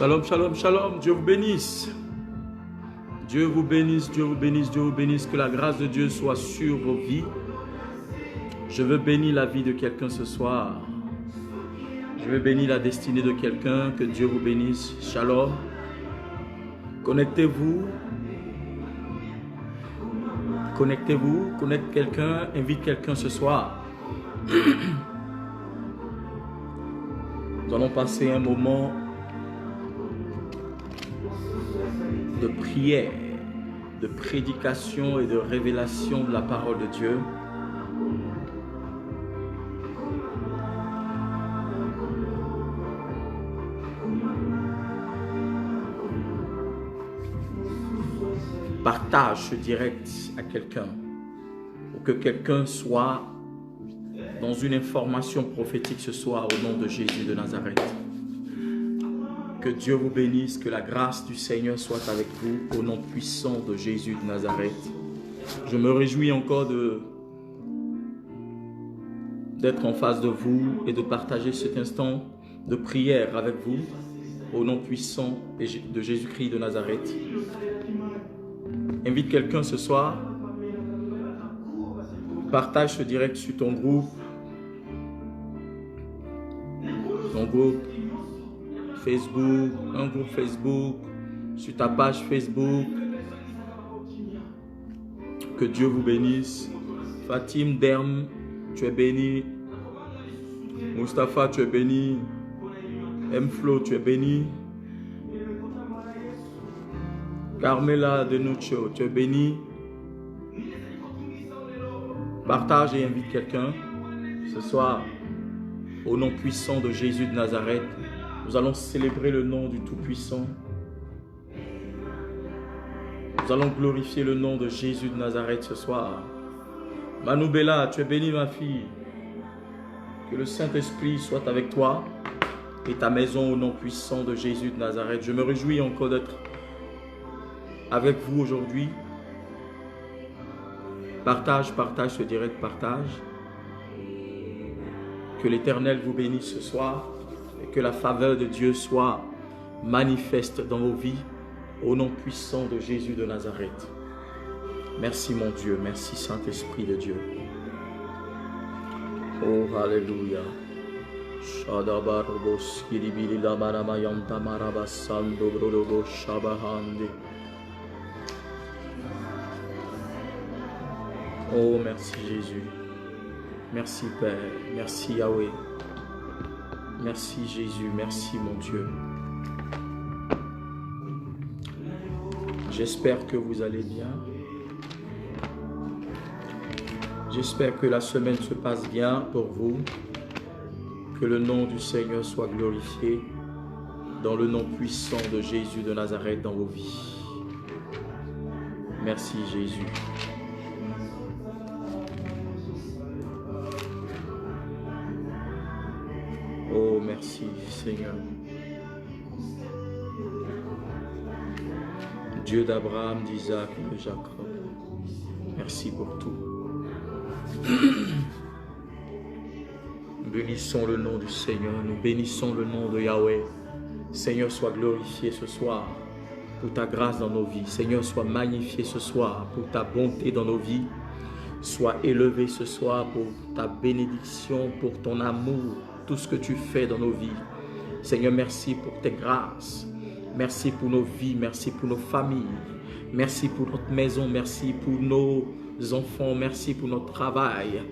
Shalom, shalom, shalom. Dieu vous bénisse. Dieu vous bénisse, Dieu vous bénisse, Dieu vous bénisse. Que la grâce de Dieu soit sur vos vies. Je veux bénir la vie de quelqu'un ce soir. Je veux bénir la destinée de quelqu'un. Que Dieu vous bénisse. Shalom. Connectez-vous. Connectez-vous. Connecte quelqu'un. Invite quelqu'un ce soir. Nous allons passer un moment de prière, de prédication et de révélation de la parole de Dieu. Partage ce direct à quelqu'un pour que quelqu'un soit dans une information prophétique ce soir au nom de Jésus de Nazareth. Que Dieu vous bénisse, que la grâce du Seigneur soit avec vous au nom puissant de Jésus de Nazareth. Je me réjouis encore d'être en face de vous et de partager cet instant de prière avec vous au nom puissant de Jésus-Christ de Nazareth. Invite quelqu'un ce soir. Partage ce direct sur ton groupe. Facebook, un groupe Facebook, sur ta page Facebook. Que Dieu vous bénisse. Fatim Derm, tu es béni. Mustapha, tu es béni. Mflo, tu es béni. Carmela Denuccio, tu es béni. Partage et invite quelqu'un ce soir. Au nom puissant de Jésus de Nazareth, nous allons célébrer le nom du Tout-Puissant. Nous allons glorifier le nom de Jésus de Nazareth ce soir. Manoubela, tu es bénie ma fille. Que le Saint-Esprit soit avec toi et ta maison au nom puissant de Jésus de Nazareth. Je me réjouis encore d'être avec vous aujourd'hui. Partage ce direct, partage. Que l'Éternel vous bénisse ce soir et que la faveur de Dieu soit manifeste dans vos vies au nom puissant de Jésus de Nazareth. Merci mon Dieu, merci Saint-Esprit de Dieu. Oh, Alléluia. Oh, merci Jésus. Merci Père, merci Yahweh. Merci Jésus, merci mon Dieu. J'espère que vous allez bien. J'espère que la semaine se passe bien pour vous. Que le nom du Seigneur soit glorifié dans le nom puissant de Jésus de Nazareth dans vos vies. Merci Jésus. Oh, merci Seigneur. Dieu d'Abraham, d'Isaac et de Jacob. Merci pour tout. Bénissons le nom du Seigneur. Nous bénissons le nom de Yahweh. Seigneur, sois glorifié ce soir pour ta grâce dans nos vies. Seigneur, sois magnifié ce soir pour ta bonté dans nos vies. Sois élevé ce soir pour ta bénédiction, pour ton amour, tout ce que tu fais dans nos vies. Seigneur, merci pour tes grâces. Merci pour nos vies, merci pour nos familles. Merci pour notre maison, merci pour nos enfants, merci pour notre travail.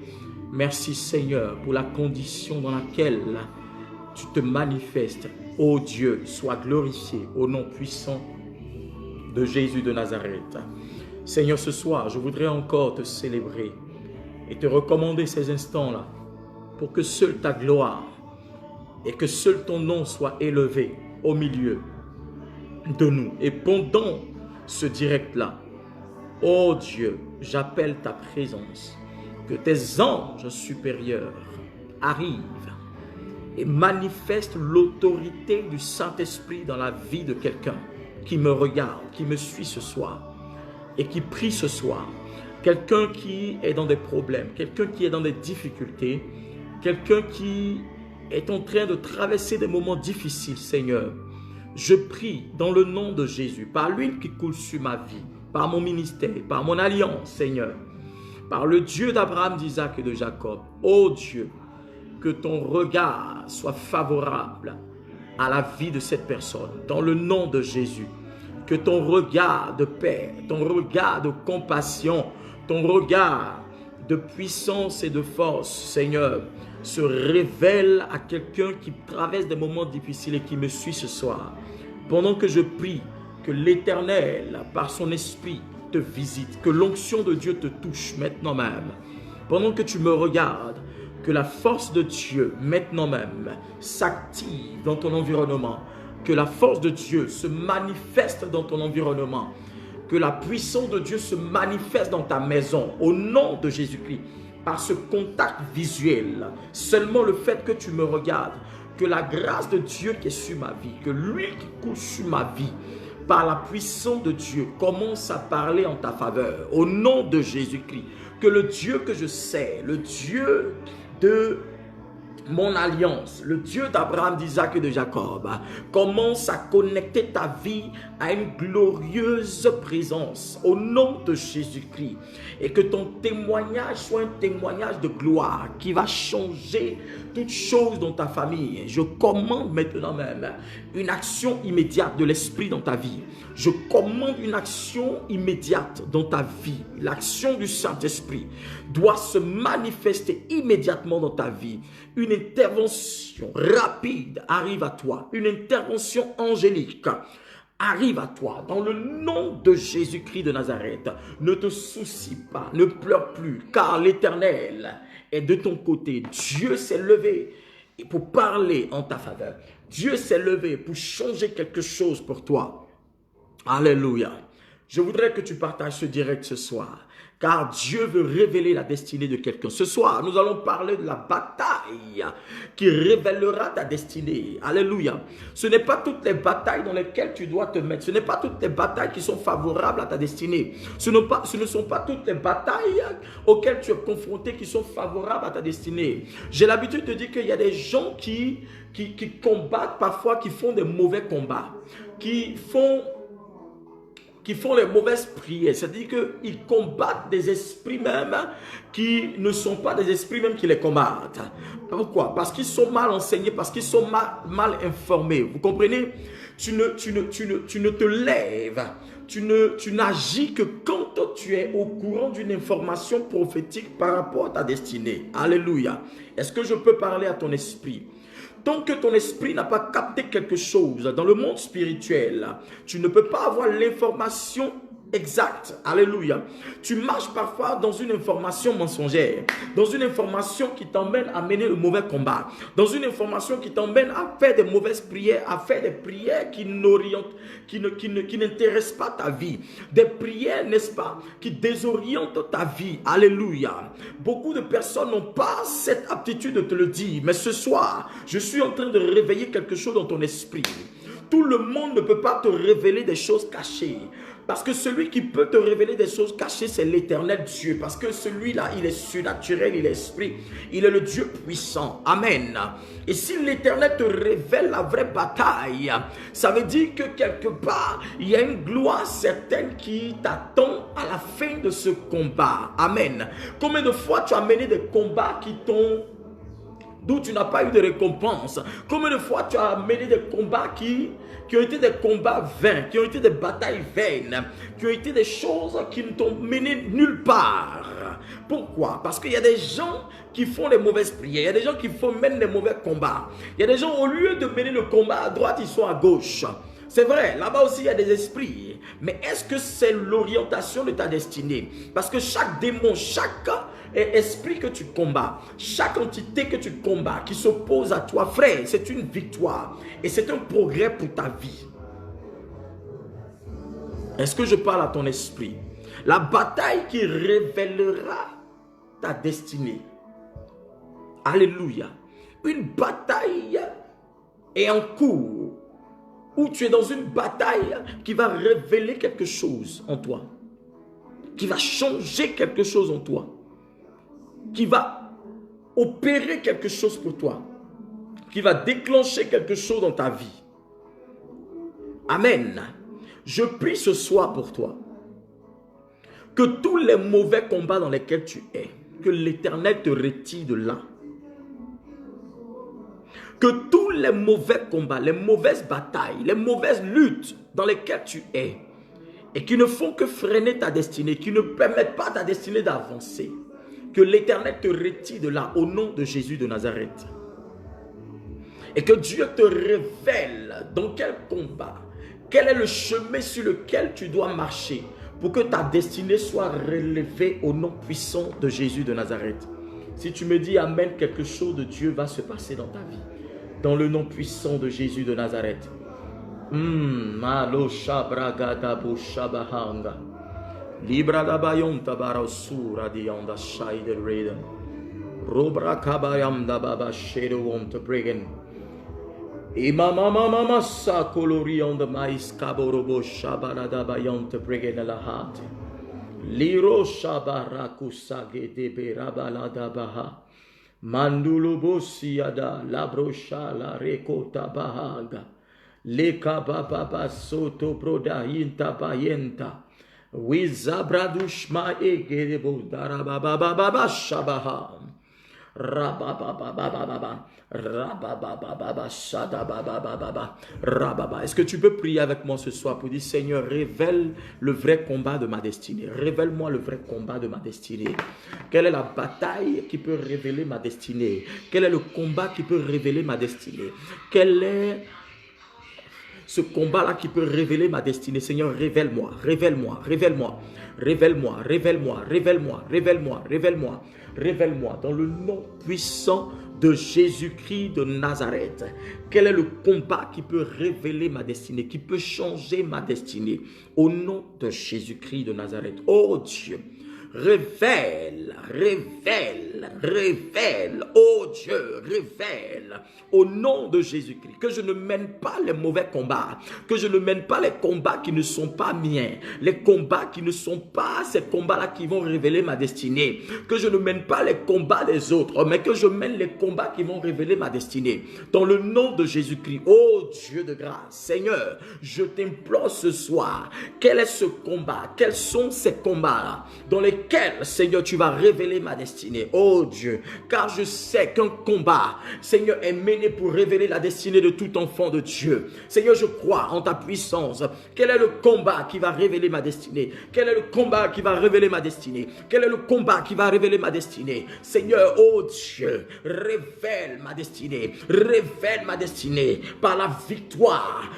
Merci Seigneur pour la condition dans laquelle tu te manifestes. Ô Dieu, sois glorifié au nom puissant de Jésus de Nazareth. Seigneur, ce soir, je voudrais encore te célébrer et te recommander ces instants-là pour que seule ta gloire et que seul ton nom soit élevé au milieu de nous. Et pendant ce direct-là, ô Dieu, j'appelle ta présence, que tes anges supérieurs arrivent et manifestent l'autorité du Saint-Esprit dans la vie de quelqu'un qui me regarde, qui me suit ce soir et qui prie ce soir. Quelqu'un qui est dans des problèmes, quelqu'un qui est dans des difficultés, quelqu'un qui est en train de traverser des moments difficiles, Seigneur. Je prie dans le nom de Jésus, par l'huile qui coule sur ma vie, par mon ministère, par mon alliance, Seigneur, par le Dieu d'Abraham, d'Isaac et de Jacob. Ô Dieu, que ton regard soit favorable à la vie de cette personne, dans le nom de Jésus. Que ton regard de paix, ton regard de compassion, ton regard de puissance et de force, Seigneur, se révèle à quelqu'un qui traverse des moments difficiles et qui me suit ce soir. Pendant que je prie, que l'Éternel, par son esprit, te visite, que l'onction de Dieu te touche maintenant même. Pendant que tu me regardes, que la force de Dieu, maintenant même, s'active dans ton environnement. Que la force de Dieu se manifeste dans ton environnement. Que la puissance de Dieu se manifeste dans ta maison, au nom de Jésus-Christ. Par ce contact visuel, seulement le fait que tu me regardes que la grâce de Dieu qui est sur ma vie, que l'huile qui coule sur ma vie, par la puissance de Dieu, commence à parler en ta faveur, au nom de Jésus-Christ. Que le Dieu que je sais, le Dieu de mon alliance, le Dieu d'Abraham, d'Isaac et de Jacob, commence à connecter ta vie à une glorieuse présence au nom de Jésus-Christ. Et que ton témoignage soit un témoignage de gloire qui va changer toutes choses dans ta famille. Je commande maintenant même une action immédiate de l'Esprit dans ta vie. Je commande une action immédiate dans ta vie. L'action du Saint-Esprit doit se manifester immédiatement dans ta vie. Une intervention rapide arrive à toi. Une intervention angélique arrive à toi. Dans le nom de Jésus-Christ de Nazareth, ne te soucie pas, ne pleure plus, car l'Éternel est de ton côté. Dieu s'est levé pour parler en ta faveur. Dieu s'est levé pour changer quelque chose pour toi. Alléluia. Je voudrais que tu partages ce direct ce soir, car Dieu veut révéler la destinée de quelqu'un. Ce soir, nous allons parler de la bataille qui révélera ta destinée. Alléluia. Ce n'est pas toutes les batailles dans lesquelles tu dois te mettre. Ce n'est pas toutes les batailles qui sont favorables à ta destinée. Ce ne sont pas toutes les batailles auxquelles tu es confronté qui sont favorables à ta destinée. J'ai l'habitude de dire qu'il y a des gens qui combattent parfois, qui font des mauvais combats, qui font les mauvaises prières, c'est-à-dire qu'ils combattent des esprits même qui ne sont pas des esprits même qui les combattent. Pourquoi? Parce qu'ils sont mal enseignés, parce qu'ils sont mal informés. Vous comprenez? Tu ne te lèves, tu n'agis que quand tu es au courant d'une information prophétique par rapport à ta destinée. Alléluia. Est-ce que je peux parler à ton esprit? Tant que ton esprit n'a pas capté quelque chose dans le monde spirituel, tu ne peux pas avoir l'information exacte. Alléluia. Tu marches parfois dans une information mensongère, dans une information qui t'emmène à mener le mauvais combat, dans une information qui t'emmène à faire des mauvaises prières, à faire des prières qui n'intéressent pas ta vie, des prières, n'est-ce pas, qui désorientent ta vie. Alléluia. Beaucoup de personnes n'ont pas cette aptitude de te le dire, mais ce soir, je suis en train de réveiller quelque chose dans ton esprit. Tout le monde ne peut pas te révéler des choses cachées. Parce que celui qui peut te révéler des choses cachées, c'est l'Éternel Dieu. Parce que celui-là, il est surnaturel, il est esprit. Il est le Dieu puissant. Amen. Et si l'Éternel te révèle la vraie bataille, ça veut dire que quelque part, il y a une gloire certaine qui t'attend à la fin de ce combat. Amen. Combien de fois tu as mené des combats d'où tu n'as pas eu de récompense? Combien de fois tu as mené des combats qui ont été des combats vains, qui ont été des batailles vaines, qui ont été des choses qui ne t'ont mené nulle part? Pourquoi? Parce qu'il y a des gens qui font les mauvaises prières, il y a des gens qui mènent les mauvais combats. Il y a des gens, au lieu de mener le combat à droite, ils sont à gauche. C'est vrai, là-bas aussi il y a des esprits. Mais est-ce que c'est l'orientation de ta destinée? Parce que chaque démon, chaque esprit que tu combats, chaque entité que tu combats, qui s'oppose à toi, frère, c'est une victoire. Et c'est un progrès pour ta vie. Est-ce que je parle à ton esprit? La bataille qui révélera ta destinée. Alléluia. Une bataille est en cours. Où tu es dans une bataille qui va révéler quelque chose en toi, qui va changer quelque chose en toi, qui va opérer quelque chose pour toi, qui va déclencher quelque chose dans ta vie. Amen. Je prie ce soir pour toi, que tous les mauvais combats dans lesquels tu es, que l'Éternel te retire de là. Que tous les mauvais combats, les mauvaises batailles, les mauvaises luttes dans lesquelles tu es et qui ne font que freiner ta destinée, qui ne permettent pas à ta destinée d'avancer, que l'Éternel te retire de là au nom de Jésus de Nazareth. Et que Dieu te révèle dans quel combat, quel est le chemin sur lequel tu dois marcher pour que ta destinée soit relevée au nom puissant de Jésus de Nazareth. Si tu me dis Amen, quelque chose de Dieu va se passer dans ta vie. Dans le nom puissant de Jésus de Nazareth. Malo shabragada bo shabahanga. Libra da bayon tabarosura dianda shaide reden. Robra kabayam da baba shedo on to brigand. Imama mama sa colorion de maïs kaborobo shabarada bayante pregena la hate. Liro shabaraku sage de berabalada baha. Mandulo bosiada labrosha la rekota bahaga. Leka baba soto broda yinta bayenta. Wizabradushma egerebo darababa shabaha. Est-ce que tu peux prier avec moi ce soir pour dire Seigneur, révèle le vrai combat de ma destinée. Révèle-moi le vrai combat de ma destinée. Quelle est la bataille qui peut révéler ma destinée? Quel est le combat qui peut révéler ma destinée? Quel est ce combat-là qui peut révéler ma destinée? Seigneur, révèle-moi, révèle-moi, révèle-moi, révèle-moi, révèle-moi, révèle-moi, révèle-moi, révèle-moi, révèle-moi dans le nom puissant de Jésus-Christ de Nazareth. Quel est le combat qui peut révéler ma destinée, qui peut changer ma destinée? Au nom de Jésus-Christ de Nazareth. Oh Dieu, révèle, révèle, révèle, oh Dieu, révèle, au nom de Jésus-Christ, que je ne mène pas les mauvais combats, que je ne mène pas les combats qui ne sont pas miens, les combats qui ne sont pas ces combats-là qui vont révéler ma destinée, que je ne mène pas les combats des autres, mais que je mène les combats qui vont révéler ma destinée, dans le nom de Jésus-Christ. Oh Dieu de grâce, Seigneur, je t'implore ce soir, quel est ce combat, quels sont ces combats dans lesquels, Seigneur, tu vas révéler ma destinée. Oh Dieu, car je sais qu'un combat, Seigneur, est mené pour révéler la destinée de tout enfant de Dieu. Seigneur, je crois en ta puissance. Quel est le combat qui va révéler ma destinée? Quel est le combat qui va révéler ma destinée? Quel est le combat qui va révéler ma destinée? Seigneur, oh Dieu, révèle ma destinée. Révèle ma destinée par la victoire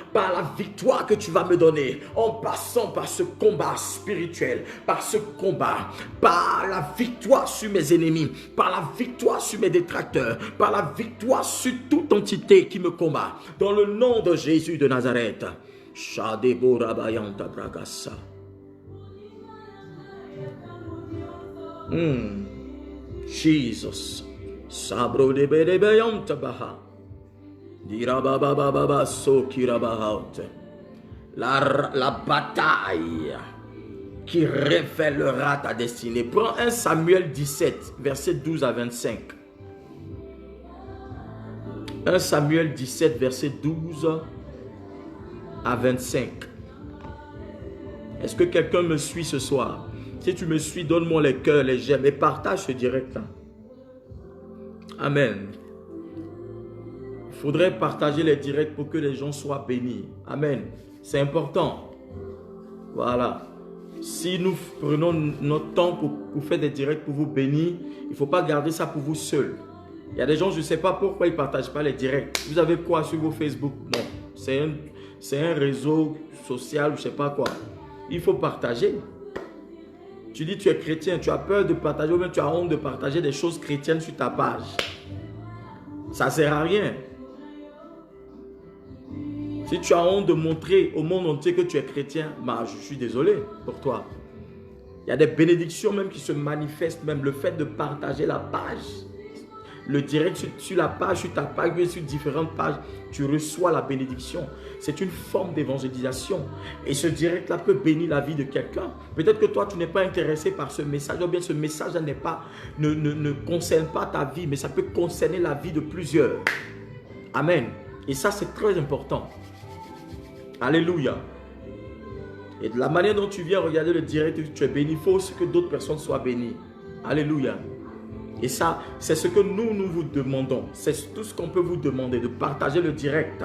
que tu vas me donner en passant par ce combat spirituel, par ce combat, par la victoire sur mes ennemis, par la victoire sur mes détracteurs, par la victoire sur toute entité qui me combat. Dans le nom de Jésus de Nazareth. Jesus. Sabro de berebayanta baha. Dirabababa sokirabahaut. La bataille qui révélera ta destinée. Prends 1 Samuel 17, versets 12 à 25. 1 Samuel 17, verset 12 à 25. Est-ce que quelqu'un me suit ce soir? Si tu me suis, donne-moi les cœurs, les j'aime et partage ce direct-là. Amen. Il faudrait partager les directs pour que les gens soient bénis. Amen. C'est important. Voilà. Si nous prenons notre temps pour faire des directs pour vous bénir, il ne faut pas garder ça pour vous seul. Il y a des gens, je ne sais pas pourquoi ils ne partagent pas les directs. Vous avez quoi sur vos Facebook? Non. C'est un réseau social, je ne sais pas quoi. Il faut partager. Tu dis tu es chrétien, tu as peur de partager ou même tu as honte de partager des choses chrétiennes sur ta page. Ça ne sert à rien. Si tu as honte de montrer au monde entier que tu es chrétien, bah, je suis désolé pour toi. Il y a des bénédictions même qui se manifestent, même le fait de partager la page. Le direct sur la page, sur ta page, sur différentes pages, tu reçois la bénédiction. C'est une forme d'évangélisation. Et ce direct-là peut bénir la vie de quelqu'un. Peut-être que toi, tu n'es pas intéressé par ce message, ou bien ce message ne concerne pas ta vie, mais ça peut concerner la vie de plusieurs. Amen. Et ça, c'est très important. Alléluia. Et de la manière dont tu viens regarder le direct, tu es béni. Il faut aussi que d'autres personnes soient bénies. Alléluia. Et ça, c'est ce que nous vous demandons. C'est tout ce qu'on peut vous demander, de partager le direct,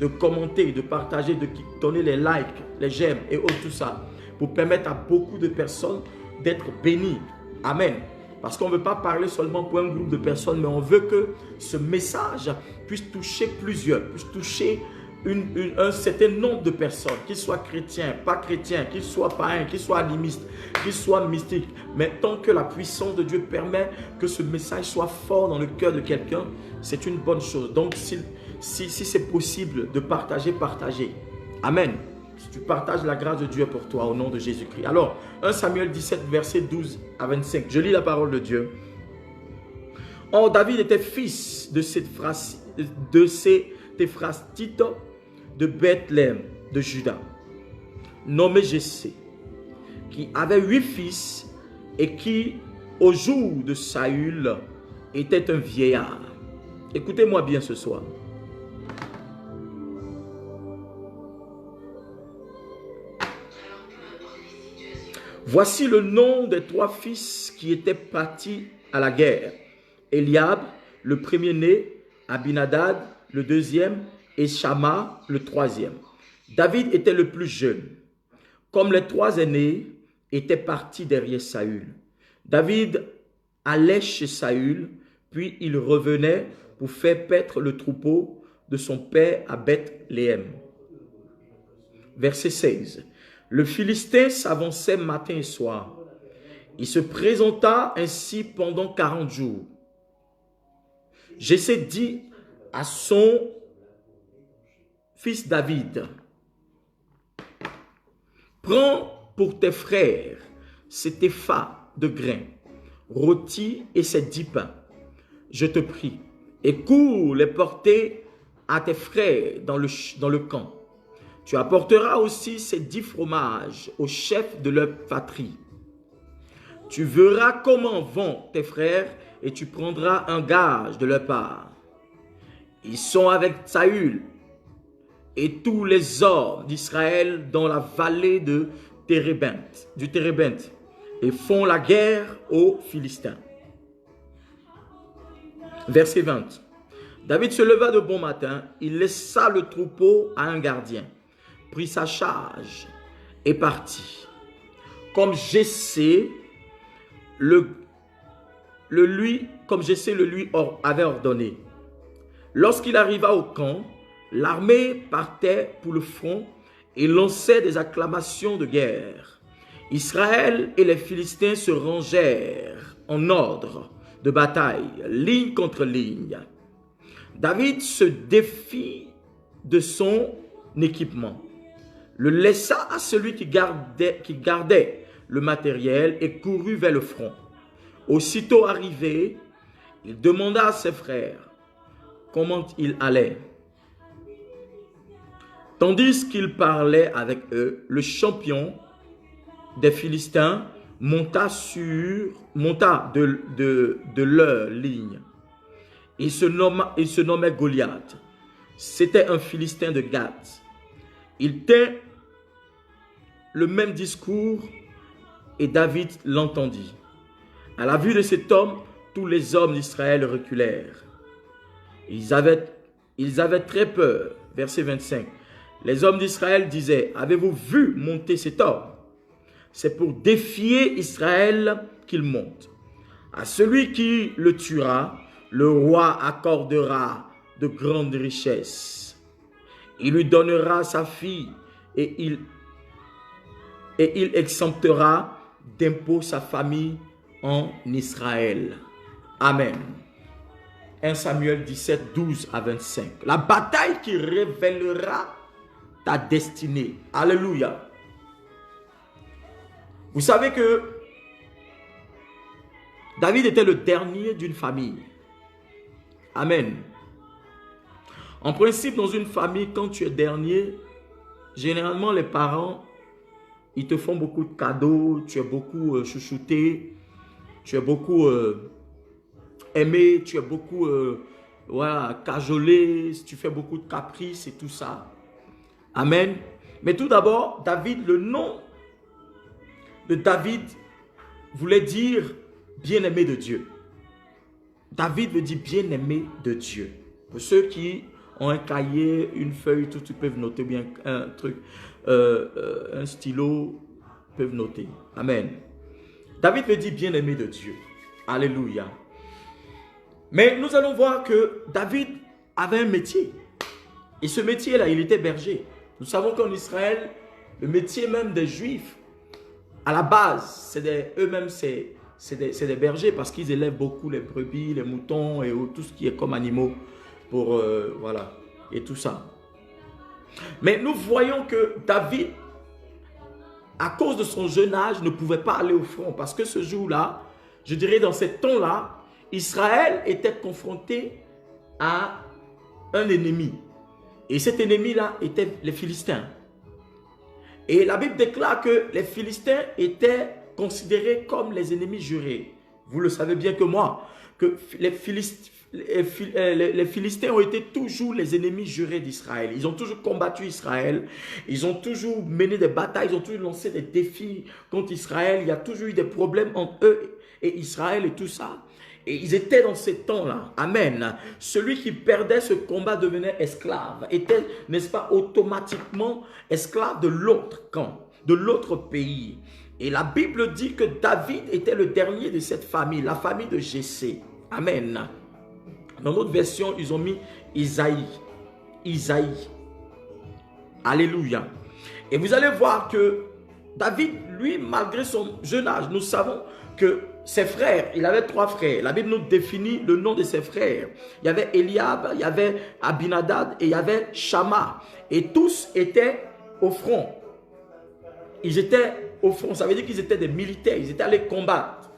de commenter, de partager, de donner les likes, les j'aime et autres, tout ça, pour permettre à beaucoup de personnes d'être bénies. Amen. Parce qu'on ne veut pas parler seulement pour un groupe de personnes, mais on veut que ce message puisse toucher plusieurs, puisse toucher un certain nombre de personnes, qu'ils soient chrétiens, pas chrétiens, qu'ils soient païens, qu'ils soient animistes, qu'ils soient mystiques. Mais tant que la puissance de Dieu permet que ce message soit fort dans le cœur de quelqu'un, c'est une bonne chose. Donc, si c'est possible de partager, partagez. Amen. Si tu partages, la grâce de Dieu est pour toi au nom de Jésus-Christ. Alors, 1 Samuel 17, verset 12 à 25. Je lis la parole de Dieu. Or, David était fils de ces Téphrastite de Bethléem, de Juda, nommé Jessé, qui avait 8 fils et qui, au jour de Saül, était un vieillard. Écoutez-moi bien ce soir. Voici le nom des 3 fils qui étaient partis à la guerre. Eliab, le premier-né, Abinadab, le deuxième, et Shama, le troisième. David était le plus jeune. Comme les 3 aînés étaient partis derrière Saül, David allait chez Saül, puis il revenait pour faire paître le troupeau de son père à Bethléem. Verset 16. Le Philistin s'avançait matin et soir. Il se présenta ainsi pendant 40 jours. Jessé dit à son fils David, prends pour tes frères cet épha de grains, rôtis et ces 10 pains, je te prie, et cours les porter à tes frères dans le camp. Tu apporteras aussi ces 10 fromages au chef de leur patrie. Tu verras comment vont tes frères et tu prendras un gage de leur part. Ils sont avec Saül et tous les hommes d'Israël dans la vallée du Térébinthe et font la guerre aux Philistins. Verset 20. David se leva de bon matin, il laissa le troupeau à un gardien, prit sa charge et partit. Comme Jessé le lui avait ordonné. Lorsqu'il arriva au camp, l'armée partait pour le front et lançait des acclamations de guerre. Israël et les Philistins se rangèrent en ordre de bataille, ligne contre ligne. David se défit de son équipement, le laissa à celui qui gardait le matériel et courut vers le front. Aussitôt arrivé, il demanda à ses frères comment il allait. Tandis qu'il parlait avec eux, le champion des Philistins monta de leur ligne. Il se nommait Goliath. C'était un Philistin de Gath. Il tint le même discours et David l'entendit. À la vue de cet homme, tous les hommes d'Israël reculèrent. Ils avaient très peur. Verset 25. Les hommes d'Israël disaient, avez-vous vu monter cet homme? C'est pour défier Israël qu'il monte. À celui qui le tuera, le roi accordera de grandes richesses. Il lui donnera sa fille et il exemptera d'impôts sa famille en Israël. Amen. 1 Samuel 17, 12 à 25. La bataille qui révélera ta destinée. Alléluia. Vous savez que David était le dernier d'une famille. Amen. En principe, dans une famille, quand tu es dernier, généralement les parents, ils te font beaucoup de cadeaux, tu es beaucoup chouchouté, tu es beaucoup aimé, tu es beaucoup cajolé, tu fais beaucoup de caprices et tout ça. Amen. Mais tout d'abord, David, le nom de David voulait dire bien-aimé de Dieu. David veut dire bien-aimé de Dieu. Pour ceux qui ont un cahier, une feuille, tout, ils peuvent noter bien un truc, un stylo, ils peuvent noter. Amen. David veut dire bien-aimé de Dieu. Alléluia. Mais nous allons voir que David avait un métier. Et ce métier-là, il était berger. Nous savons qu'en Israël, le métier même des Juifs, à la base, eux-mêmes, c'est des bergers parce qu'ils élèvent beaucoup les brebis, les moutons et tout ce qui est comme animaux pour, voilà, et tout ça. Mais nous voyons que David, à cause de son jeune âge, ne pouvait pas aller au front parce que ce jour-là, je dirais dans ces temps-là, Israël était confronté à un ennemi. Et cet ennemi-là était les Philistins. Et la Bible déclare que les Philistins étaient considérés comme les ennemis jurés. Vous le savez bien que moi, que les Philistins ont été toujours les ennemis jurés d'Israël. Ils ont toujours combattu Israël. Ils ont toujours mené des batailles. Ils ont toujours lancé des défis contre Israël. Il y a toujours eu des problèmes entre eux et Israël et tout ça. Et ils étaient dans ces temps-là. Amen. Celui qui perdait ce combat devenait esclave. Était, n'est-ce pas, automatiquement esclave de l'autre camp, de l'autre pays. Et la Bible dit que David était le dernier de cette famille, la famille de Jessé. Amen. Dans notre version, ils ont mis Isaïe. Isaïe. Alléluia. Et vous allez voir que David, lui, malgré son jeune âge, nous savons que ses frères, il avait 3 frères. La Bible nous définit le nom de ses frères. Il y avait Eliab, il y avait Abinadab et il y avait Shama. Et tous étaient au front. Ils étaient au front. Ça veut dire qu'ils étaient des militaires. Ils étaient allés combattre.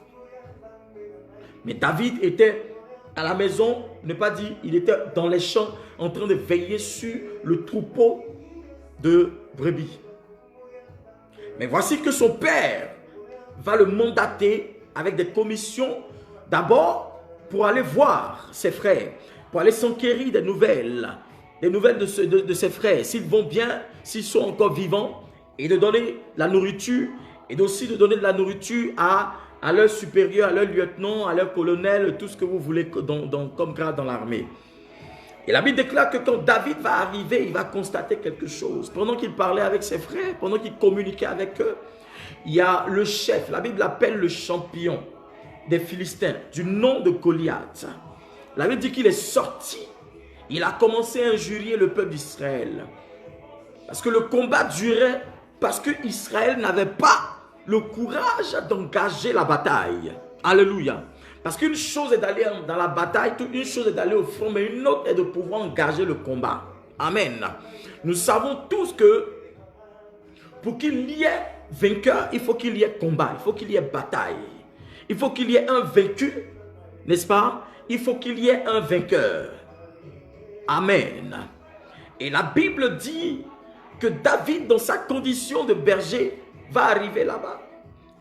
Mais David était à la maison, ne pas dire, il était dans les champs en train de veiller sur le troupeau de brebis. Mais voici que son père va le mandater avec des commissions, d'abord pour aller voir ses frères, pour aller s'enquérir des nouvelles de ses frères, s'ils vont bien, s'ils sont encore vivants, et de donner la nourriture, et aussi de donner de la nourriture à leur supérieur, à leur lieutenant, à leur colonel, tout ce que vous voulez comme grade dans l'armée. Et la Bible déclare que quand David va arriver, il va constater quelque chose. Pendant qu'il parlait avec ses frères, pendant qu'il communiquait avec eux, il y a le chef, la Bible l'appelle le champion des Philistins, du nom de Goliath. La Bible dit qu'il est sorti. Il a commencé à injurier le peuple d'Israël. Parce que le combat durait, parce que Israël n'avait pas le courage d'engager la bataille. Alléluia. Parce qu'une chose est d'aller dans la bataille, une chose est d'aller au front, mais une autre est de pouvoir engager le combat. Amen. Nous savons tous que pour qu'il y ait vainqueur, il faut qu'il y ait combat, il faut qu'il y ait bataille. Il faut qu'il y ait un vaincu, n'est-ce pas? Il faut qu'il y ait un vainqueur. Amen. Et la Bible dit que David, dans sa condition de berger, va arriver là-bas.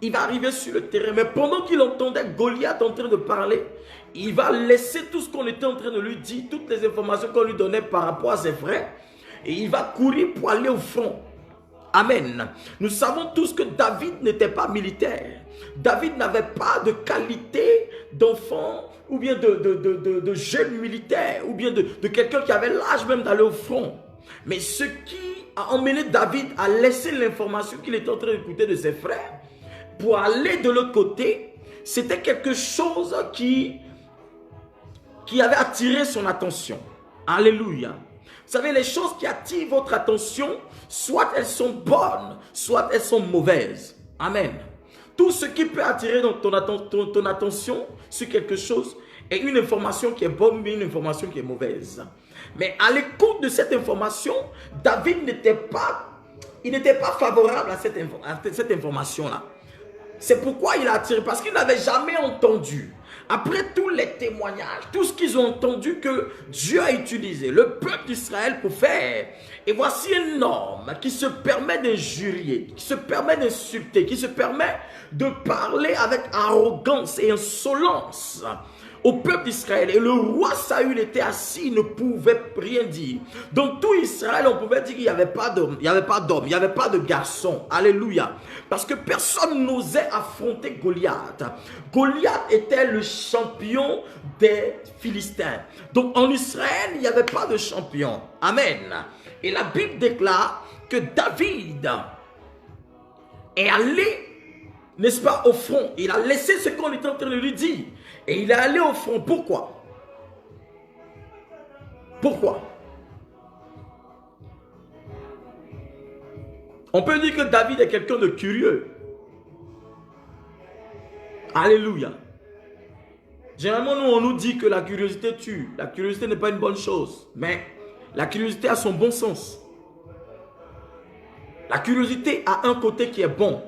Il va arriver sur le terrain. Mais pendant qu'il entendait Goliath en train de parler, il va laisser tout ce qu'on était en train de lui dire, toutes les informations qu'on lui donnait par rapport à ses frères. Et il va courir pour aller au front. Amen. Nous savons tous que David n'était pas militaire. David n'avait pas de qualité d'enfant ou bien de jeune militaire ou bien de quelqu'un qui avait l'âge même d'aller au front. Mais ce qui a emmené David à laisser l'information qu'il était en train d'écouter de ses frères pour aller de l'autre côté, c'était quelque chose qui avait attiré son attention. Alléluia. Vous savez, les choses qui attirent votre attention, soit elles sont bonnes, soit elles sont mauvaises. Amen. Tout ce qui peut attirer ton attention sur quelque chose est une information qui est bonne, mais une information qui est mauvaise. Mais à l'écoute de cette information, David n'était pas favorable à cette information-là. C'est pourquoi il a attiré, parce qu'il n'avait jamais entendu. Après tous les témoignages, tout ce qu'ils ont entendu que Dieu a utilisé, le peuple d'Israël pour faire. Et voici un homme qui se permet d'injurier, qui se permet d'insulter, qui se permet de parler avec arrogance et insolence au peuple d'Israël. Et le roi Saül était assis, il ne pouvait rien dire. Dans tout Israël, on pouvait dire qu'il n'y avait pas d'homme, il n'y avait pas d'homme, il n'y avait pas de garçon. Alléluia. Parce que personne n'osait affronter Goliath. Goliath était le champion des Philistins. Donc en Israël, il n'y avait pas de champion. Amen. Et la Bible déclare que David est allé, n'est-ce pas, au front. Il a laissé ce qu'on était en train de lui dire. Et il est allé au front. Pourquoi? Pourquoi? On peut dire que David est quelqu'un de curieux. Alléluia. Généralement, nous, on nous dit que la curiosité tue. La curiosité n'est pas une bonne chose. Mais la curiosité a son bon sens. La curiosité a un côté qui est bon.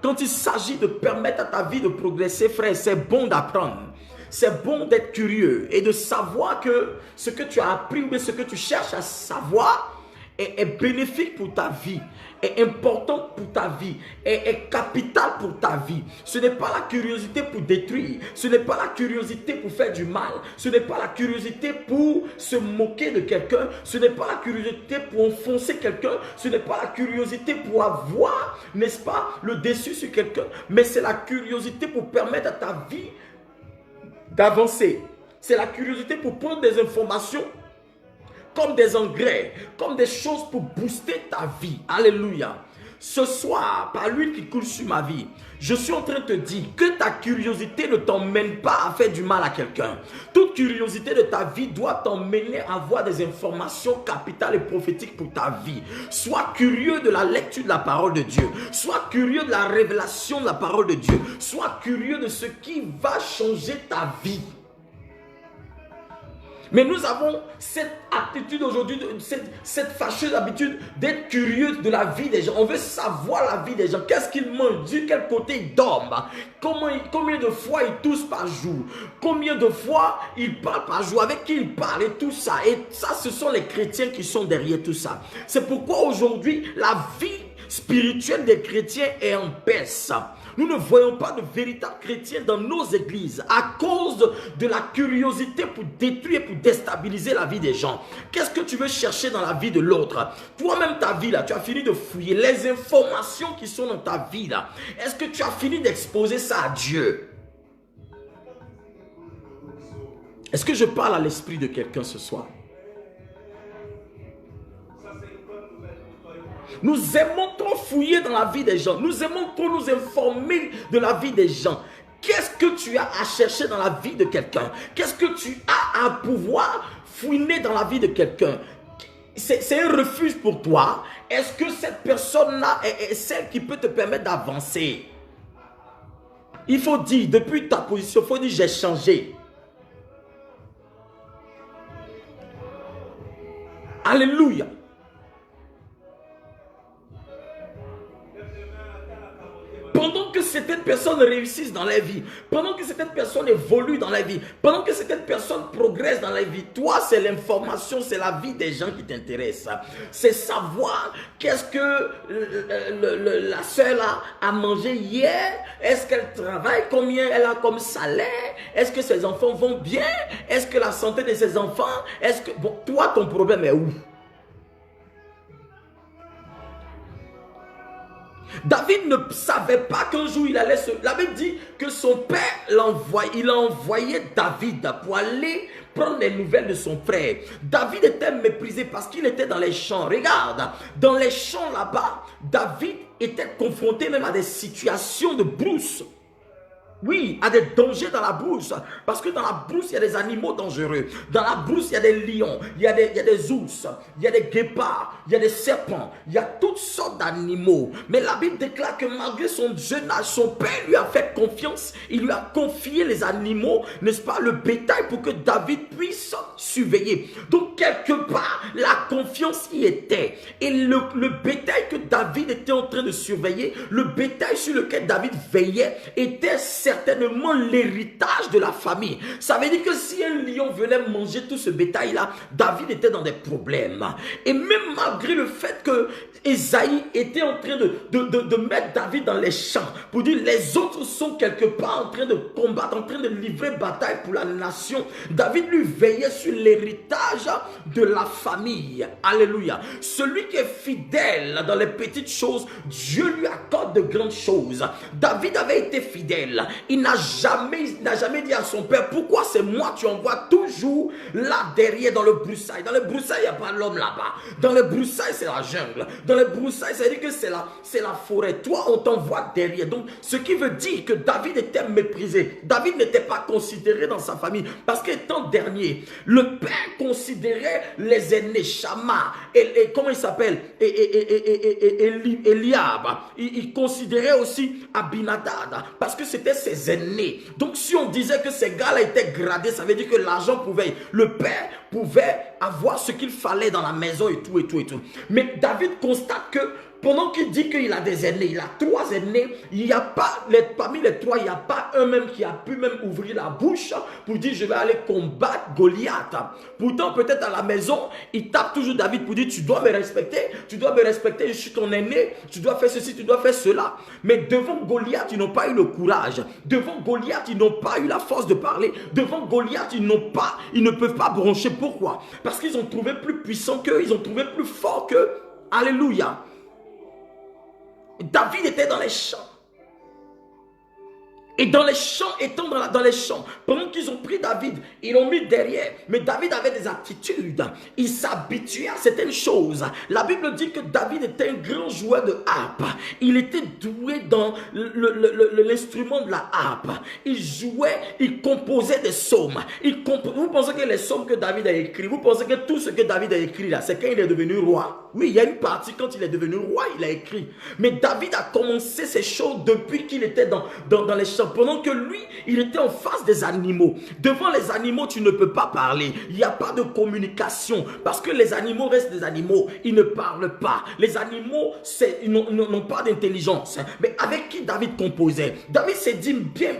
Quand il s'agit de permettre à ta vie de progresser, frère, c'est bon d'apprendre. c'est bon d'être curieux et de savoir que ce que tu as appris ou bien ce que tu cherches à savoir est bénéfique pour ta vie, est important pour ta vie, est capital pour ta vie. Ce n'est pas la curiosité pour détruire, ce n'est pas la curiosité pour faire du mal, ce n'est pas la curiosité pour se moquer de quelqu'un, ce n'est pas la curiosité pour enfoncer quelqu'un, ce n'est pas la curiosité pour avoir, n'est-ce pas, le dessus sur quelqu'un, mais c'est la curiosité pour permettre à ta vie d'avancer. C'est la curiosité pour prendre des informations comme des engrais, comme des choses pour booster ta vie. Alléluia. Ce soir, par l'huile qui coule sur ma vie, je suis en train de te dire que ta curiosité ne t'emmène pas à faire du mal à quelqu'un. Toute curiosité de ta vie doit t'emmener à avoir des informations capitales et prophétiques pour ta vie. Sois curieux de la lecture de la parole de Dieu. Sois curieux de la révélation de la parole de Dieu. Sois curieux de ce qui va changer ta vie. Mais nous avons cette attitude aujourd'hui, cette fâcheuse habitude d'être curieux de la vie des gens. On veut savoir la vie des gens. Qu'est-ce qu'ils mangent, de quel côté ils dorment, combien de fois ils toussent par jour, combien de fois ils parlent par jour, avec qui ils parlent et tout ça. Et ça, ce sont les chrétiens qui sont derrière tout ça. C'est pourquoi aujourd'hui, la vie spirituelle des chrétiens est en baisse. Nous ne voyons pas de véritables chrétiens dans nos églises à cause de la curiosité pour détruire, pour déstabiliser la vie des gens. Qu'est-ce que tu veux chercher dans la vie de l'autre? Toi-même, ta vie là, tu as fini de fouiller les informations qui sont dans ta vie là. Est-ce que tu as fini d'exposer ça à Dieu? Est-ce que je parle à l'esprit de quelqu'un ce soir? Nous aimons trop fouiller dans la vie des gens. Nous aimons trop nous informer de la vie des gens. Qu'est-ce que tu as à chercher dans la vie de quelqu'un? Qu'est-ce que tu as à pouvoir fouiner dans la vie de quelqu'un? C'est un refuge pour toi. Est-ce que cette personne-là est celle qui peut te permettre d'avancer? Il faut dire, depuis ta position, il faut dire j'ai changé. Alléluia. Pendant que certaines personnes réussissent dans la vie, pendant que certaines personnes évoluent dans la vie, pendant que certaines personnes progressent dans la vie, toi, c'est l'information, c'est la vie des gens qui t'intéressent. C'est savoir qu'est-ce que la soeur a mangé hier, est-ce qu'elle travaille, combien elle a comme salaire, est-ce que ses enfants vont bien, est-ce que la santé de ses enfants, est-ce que... Bon, toi, ton problème est où? David ne savait pas qu'un jour il allait se... La Bible dit que son père il a envoyé David pour aller prendre les nouvelles de son frère. David était méprisé parce qu'il était dans les champs. Regarde, dans les champs là-bas, David était confronté même à des situations de brousse. Oui, à des dangers dans la brousse. Parce que dans la brousse, il y a des animaux dangereux. Dans la brousse, il y a des lions, il y a des ours, il y a des guépards, il y a des serpents, il y a toutes sortes d'animaux. Mais la Bible déclare que malgré son jeune âge, son père lui a fait confiance. Il lui a confié les animaux, n'est-ce pas, le bétail pour que David puisse surveiller. Donc, quelque part, la confiance y était. Et le bétail que David était en train de surveiller, le bétail sur lequel David veillait, était certainement l'héritage de la famille. Ça veut dire que si un lion venait manger tout ce bétail-là, David était dans des problèmes. Et même malgré le fait que Esaïe était en train de mettre David dans les champs, pour dire les autres sont quelque part en train de combattre, en train de livrer bataille pour la nation, David lui veillait sur l'héritage de la famille. Alléluia. Celui qui est fidèle dans les petites choses, Dieu lui accorde de grandes choses. David avait été fidèle. Il n'a jamais dit à son père, pourquoi c'est moi tu envoies toujours là derrière dans le broussailles. Dans le broussailles, il n'y a pas l'homme là-bas. Dans le broussailles, c'est la jungle. Dans le broussailles, ça veut dire que c'est la forêt. Toi, on t'envoie derrière. Donc, ce qui veut dire que David était méprisé. David n'était pas considéré dans sa famille. Parce qu'étant dernier, le père considérait les aînés, Shama, et comment il s'appelle, Eliab. Il considérait aussi Abinadab. Parce que c'était ses aînés. Donc si on disait que ces gars-là étaient gradés, ça veut dire que l'argent pouvait, le père pouvait avoir ce qu'il fallait dans la maison et tout. Mais David constate que Pendant qu'il dit qu'il a des aînés, il a 3 aînés, il n'y a pas, parmi les 3, il n'y a pas un même qui a pu même ouvrir la bouche pour dire je vais aller combattre Goliath. Pourtant, peut-être à la maison, il tape toujours David pour dire tu dois me respecter, je suis ton aîné, tu dois faire ceci, tu dois faire cela. Mais devant Goliath, ils n'ont pas eu le courage. Devant Goliath, ils n'ont pas eu la force de parler. Devant Goliath, ils ne peuvent pas broncher. Pourquoi? Parce qu'ils ont trouvé plus puissant qu'eux, ils ont trouvé plus fort qu'eux. Alléluia. David était dans les champs. Et dans les champs, étant dans les champs, pendant qu'ils ont pris David, ils l'ont mis derrière. Mais David avait des aptitudes. Il s'habituait à certaines choses. La Bible dit que David était un grand joueur de harpe. Il était doué dans l'instrument de la harpe. Il jouait, il composait des psaumes. Vous pensez que les psaumes que David a écrits, vous pensez que tout ce que David a écrit là, c'est quand il est devenu roi? Oui, il y a une partie quand il est devenu roi, il a écrit. Mais David a commencé ces choses depuis qu'il était dans les champs. Pendant que lui, il était en face des animaux. Devant les animaux, tu ne peux pas parler. Il n'y a pas de communication. Parce que les animaux restent des animaux. Ils ne parlent pas. Les animaux, ils n'ont pas d'intelligence. Mais avec qui David composait? David s'est dit, bien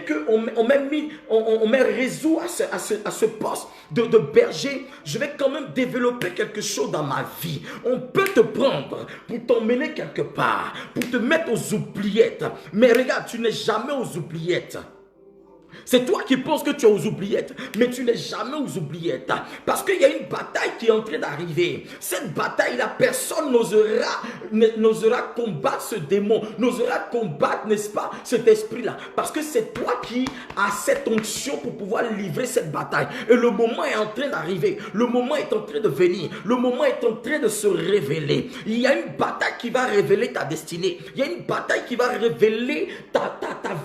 qu'on m'ait réseau à ce poste de berger, je vais quand même développer quelque chose dans ma vie. On peut te prendre pour t'emmener quelque part, pour te mettre aux oubliettes. Mais regarde, tu n'es jamais aux oubliettes. C'est toi qui penses que tu es aux oubliettes, mais tu n'es jamais aux oubliettes. Parce qu'il y a une bataille qui est en train d'arriver. Cette bataille-là, personne n'osera combattre ce démon, n'osera combattre, n'est-ce pas, cet esprit-là. Parce que c'est toi qui as cette onction pour pouvoir livrer cette bataille. Et le moment est en train d'arriver. Le moment est en train de venir. Le moment est en train de se révéler. Il y a une bataille qui va révéler ta destinée. Il y a une bataille qui va révéler ta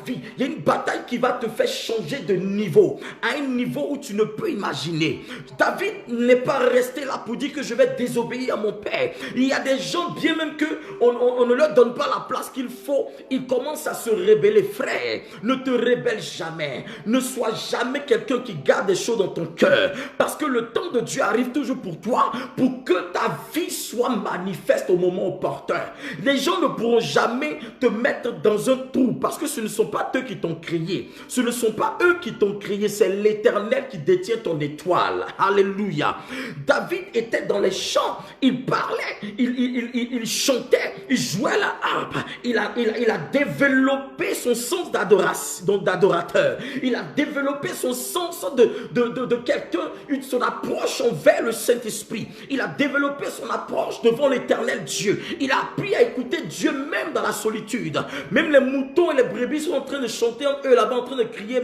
vie. Il y a une bataille qui va te faire changer de niveau, à un niveau où tu ne peux imaginer. David n'est pas resté là pour dire que je vais désobéir à mon père. Il y a des gens, bien même que on ne leur donne pas la place qu'il faut, ils commencent à se rébeller. Frère, ne te rébelle jamais. Ne sois jamais quelqu'un qui garde des choses dans ton cœur, parce que le temps de Dieu arrive toujours pour toi, pour que ta vie soit manifeste au moment opportun. Les gens ne pourront jamais te mettre dans un trou, parce que ce ne sont pas eux qui t'ont créé. Ce ne sont pas eux qui t'ont créé, c'est l'Éternel qui détient ton étoile. Alléluia. David était dans les champs, il parlait, il chantait, il jouait la harpe. Il a développé son sens d'adorateur. Il a développé son sens de quelqu'un, son approche envers le Saint-Esprit. Il a développé son approche devant l'Éternel Dieu. Il a appris à écouter Dieu même dans la solitude. Même les moutons et les brebis sont en train de chanter eux là-bas, en train de crier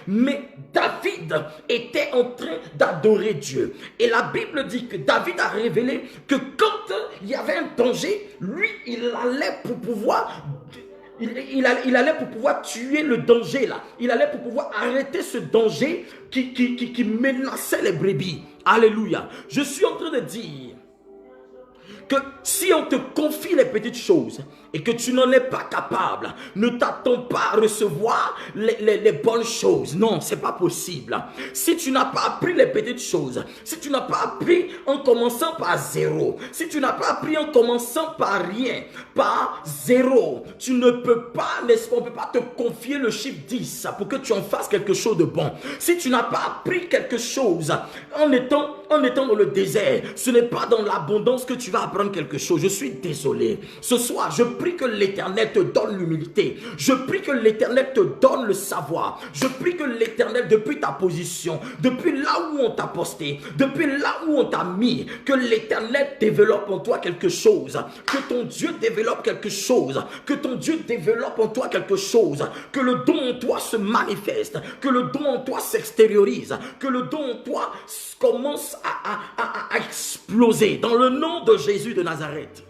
mais David était en train d'adorer Dieu. Et la Bible dit que David a révélé que quand il y avait un danger, lui, il allait pour pouvoir tuer le danger là. Il allait pour pouvoir arrêter ce danger qui menaçait les brebis. Alléluia. Je suis en train de dire que si on te confie les petites choses et que tu n'en es pas capable, ne t'attends pas à recevoir les bonnes choses. Non, c'est pas possible. Si tu n'as pas appris les petites choses, si tu n'as pas appris en commençant par zéro, si tu n'as pas appris en commençant par rien, par zéro, tu ne peux pas, n'est-ce pas, on ne peut pas te confier le chiffre 10 pour que tu en fasses quelque chose de bon. Si tu n'as pas appris quelque chose en étant dans le désert, ce n'est pas dans l'abondance que tu vas apprendre quelque chose. Je suis désolé. Ce soir, je prie que l'Éternel te donne l'humilité. Je prie que l'Éternel te donne le savoir. Je prie que l'Éternel, depuis ta position, depuis là où on t'a posté, depuis là où on t'a mis, que l'Éternel développe en toi quelque chose. Que ton Dieu développe quelque chose. Que ton Dieu développe en toi quelque chose. Que le don en toi se manifeste. Que le don en toi s'extériorise. Que le don en toi commence à exploser dans le nom de Jésus de Nazareth.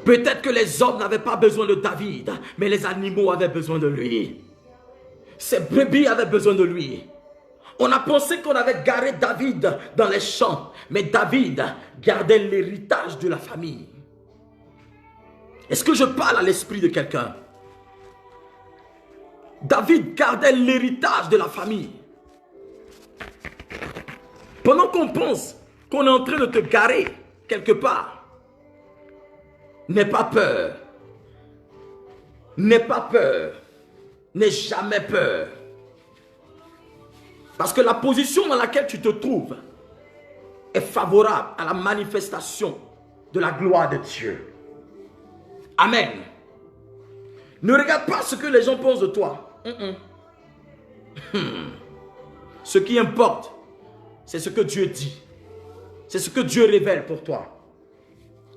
Peut-être que les hommes n'avaient pas besoin de David, mais les animaux avaient besoin de lui. Ces brebis avaient besoin de lui. On a pensé qu'on avait garé David dans les champs, mais David gardait l'héritage de la famille. Est-ce que je parle à l'esprit de quelqu'un? David gardait l'héritage de la famille. Pendant qu'on pense qu'on est en train de te garer quelque part, n'aie pas peur. N'aie pas peur. N'aie jamais peur. Parce que la position dans laquelle tu te trouves est favorable à la manifestation de la gloire de Dieu. Amen. Ne regarde pas ce que les gens pensent de toi. Ce qui importe, c'est ce que Dieu dit. C'est ce que Dieu révèle pour toi.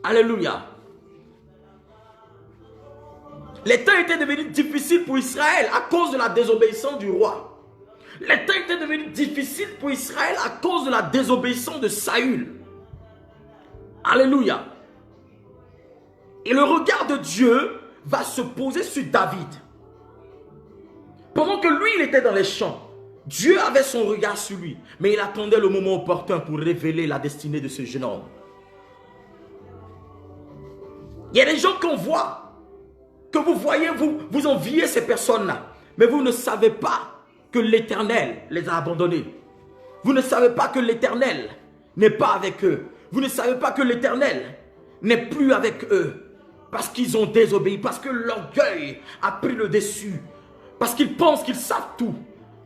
Alléluia. Les temps étaient devenus difficiles pour Israël à cause de la désobéissance du roi. Les temps étaient devenus difficiles pour Israël à cause de la désobéissance de Saül. Alléluia. Et le regard de Dieu va se poser sur David. Pendant que lui, il était dans les champs, Dieu avait son regard sur lui. Mais il attendait le moment opportun pour révéler la destinée de ce jeune homme. Il y a des gens qu'on voit, que vous voyez, vous enviez ces personnes-là. Mais vous ne savez pas que l'Éternel les a abandonnés. Vous ne savez pas que l'Éternel n'est pas avec eux. Vous ne savez pas que l'Éternel n'est plus avec eux. Parce qu'ils ont désobéi. Parce que l'orgueil a pris le dessus. Parce qu'ils pensent qu'ils savent tout.